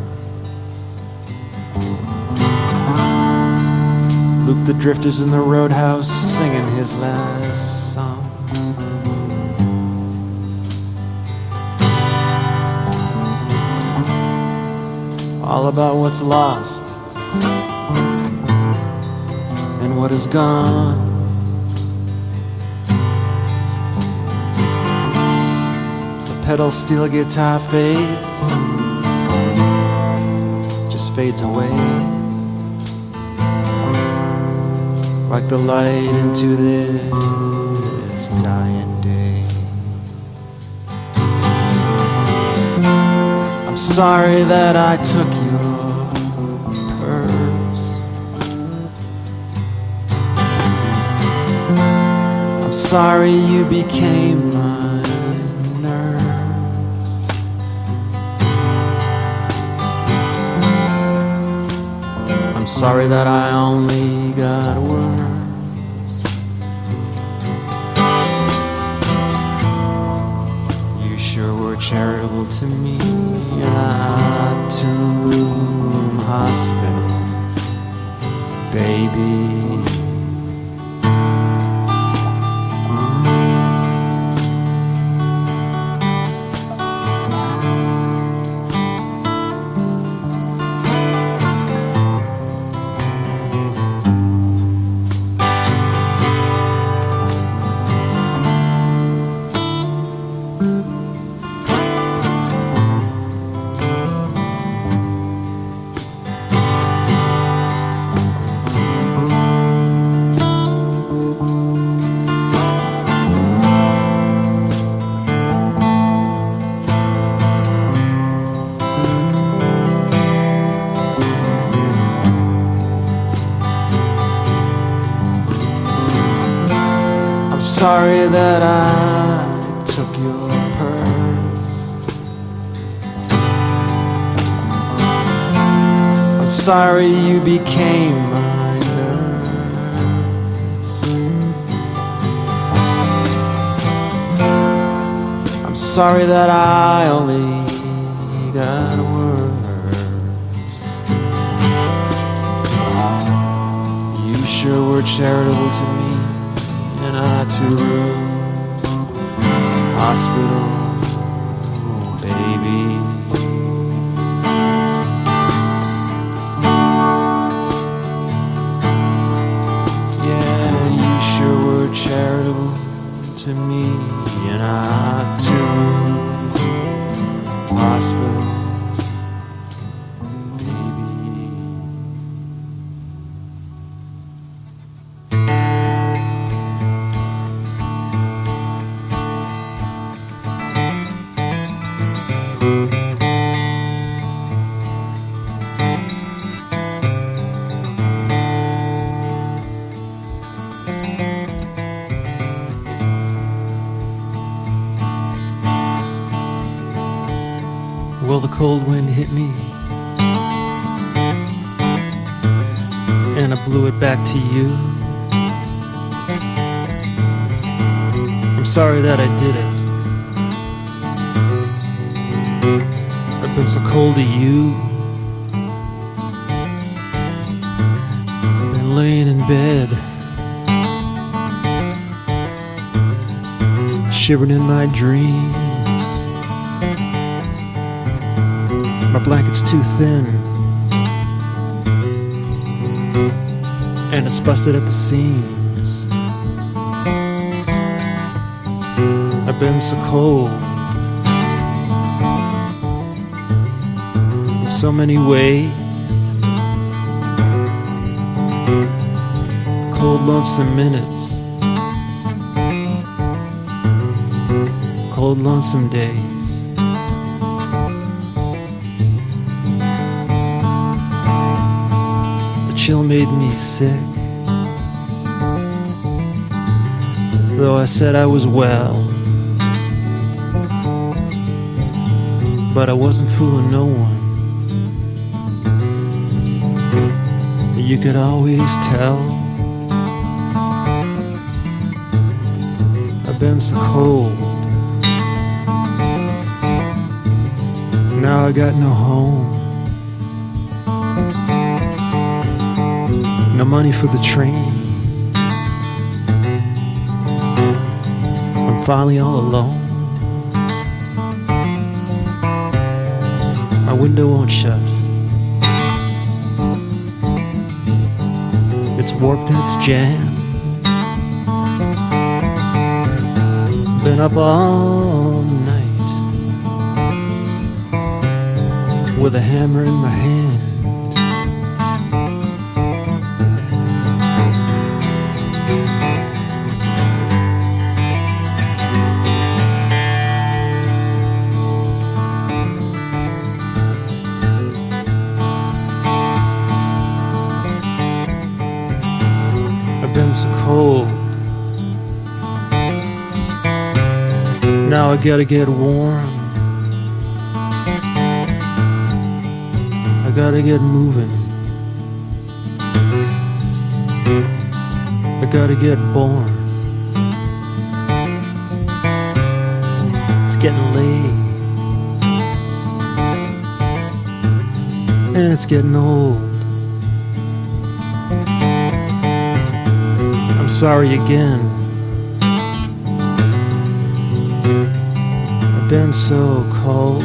Luke the Drifter's in the roadhouse singing his last song. All about what's lost and what is gone. Pedal steel guitar fades, just fades away, like the light into this dying day. I'm sorry that I took your purse. I'm sorry you became my nurse. I'm sorry that I only got words. You sure were charitable to me in a two-room hospital, baby. Sorry that I took your purse. I'm sorry you became my nurse. I'm sorry that I only got words. You sure were charitable to me. Two-room hospital, baby. Yeah, you sure were charitable to me in a two-room hospital. Well, the cold wind hit me, and I blew it back to you. I'm sorry that I did it. I've been so cold to you. I've been laying in bed, shivering in my dreams. My blanket's too thin, and it's busted at the seams. I've been so cold in so many ways. Cold, lonesome minutes, cold, lonesome days. Chill made me sick, though I said I was well. But I wasn't fooling no one. You could always tell. I've been so cold. Now I got no home. No money for the train. I'm finally all alone. My window won't shut. It's warped and it's jammed. Been up all night with a hammer in my hand. been so cold. Now I gotta get warm. I gotta get moving. I gotta get born. It's getting late, and it's getting old. I'm sorry again. I've been so cold.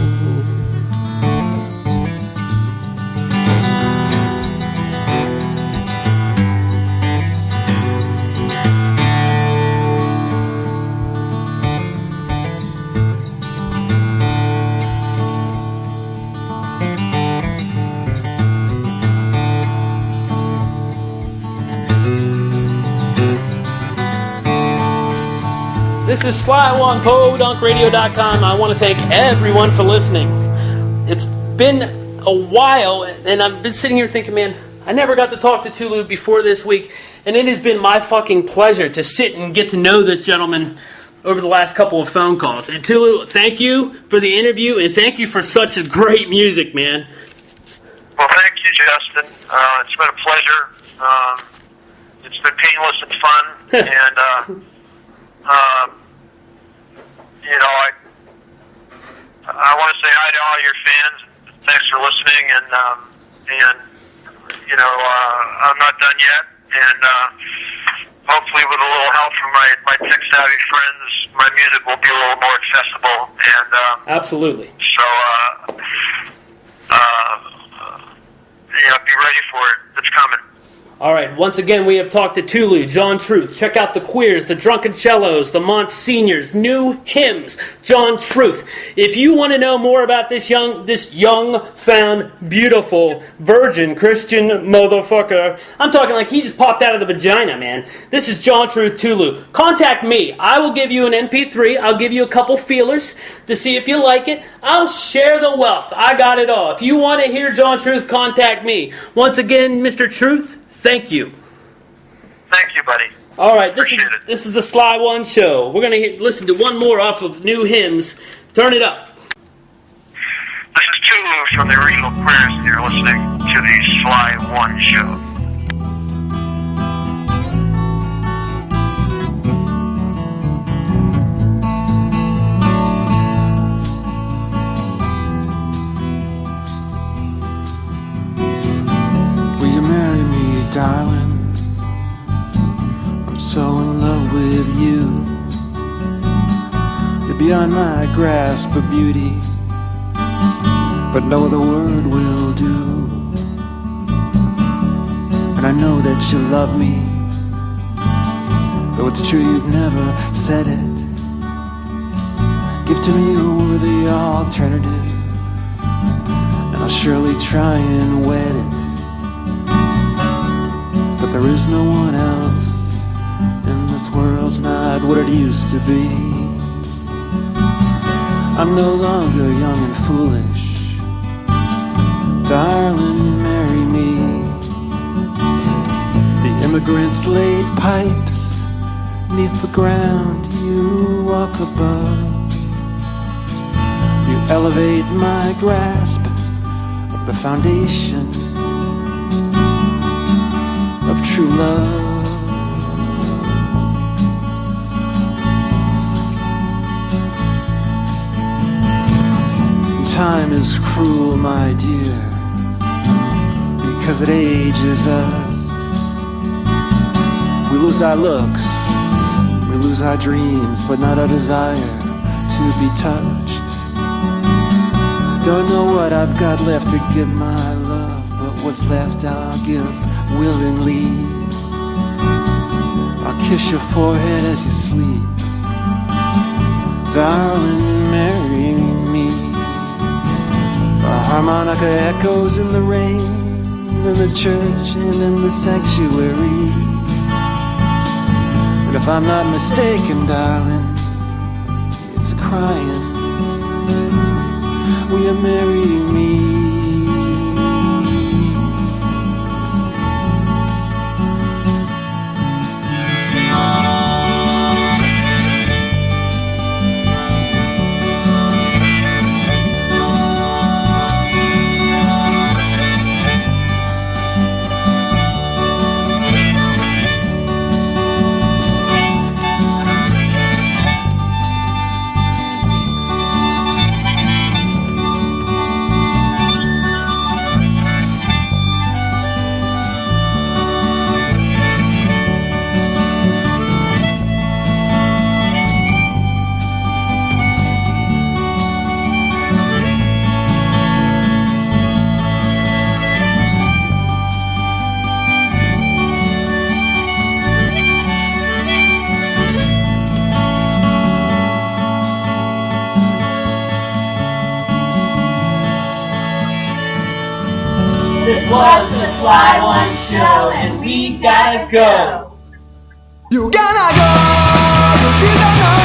This is Slieone on PodUnkRadio.com. I want to thank everyone for listening. It's been a while, and I've been sitting here thinking, man, I never got to talk to Tulu before this week, and it has been my fucking pleasure to sit and get to know this gentleman over the last couple of phone calls. And Tulu, thank you for the interview, and thank you for such a great music, man. Well, thank you, Justin. It's been a pleasure. It's been painless and fun, and you know, I want to say hi to all your fans. Thanks for listening, and you know, I'm not done yet, and hopefully with a little help from my tech-savvy friends, my music will be a little more accessible, and Absolutely. so yeah, be ready for it. It's coming. All right, once again, we have talked to Tulu, John Truth. Check out the Queers, the Drunken Cellos, the Monsignors, New Hymns, John Truth. If you want to know more about this young, found, beautiful, virgin Christian motherfucker, I'm talking like he just popped out of the vagina, man. This is John Truth Tulu. Contact me. I will give you an MP3. I'll give you a couple feelers to see if you like it. I'll share the wealth. I got it all. If you want to hear John Truth, contact me. Once again, Mr. Truth, thank you. Thank you, buddy. All right, this Appreciate it. is the Slieone Show. We're going to listen to one more off of New Hymns. Turn it up. This is Tulu from the original Queers, and you're listening to the Slieone Show. Will you marry me, darling? I'm so in love with you. You're beyond my grasp of beauty, but no other word will do. And I know that you love me, though it's true you've never said it. Give to me a worthy alternative, and I'll surely try and wed it. But there is no one else, and this world's not what it used to be. I'm no longer young and foolish. Darling, marry me. The immigrants laid pipes 'neath the ground, you walk above. You elevate my grasp of the foundation of true love. Time is cruel, my dear, because it ages us. We lose our looks, we lose our dreams, but not our desire to be touched. Don't know what I've got left to give my love, but what's left I'll give willingly. I'll kiss your forehead as you sleep. Darling, marry me. A harmonica echoes in the rain, in the church and in the sanctuary. And if I'm not mistaken, darling, it's crying. Will you marry me? This was the Slieone Show, and we gotta go. You gotta go, you gotta go.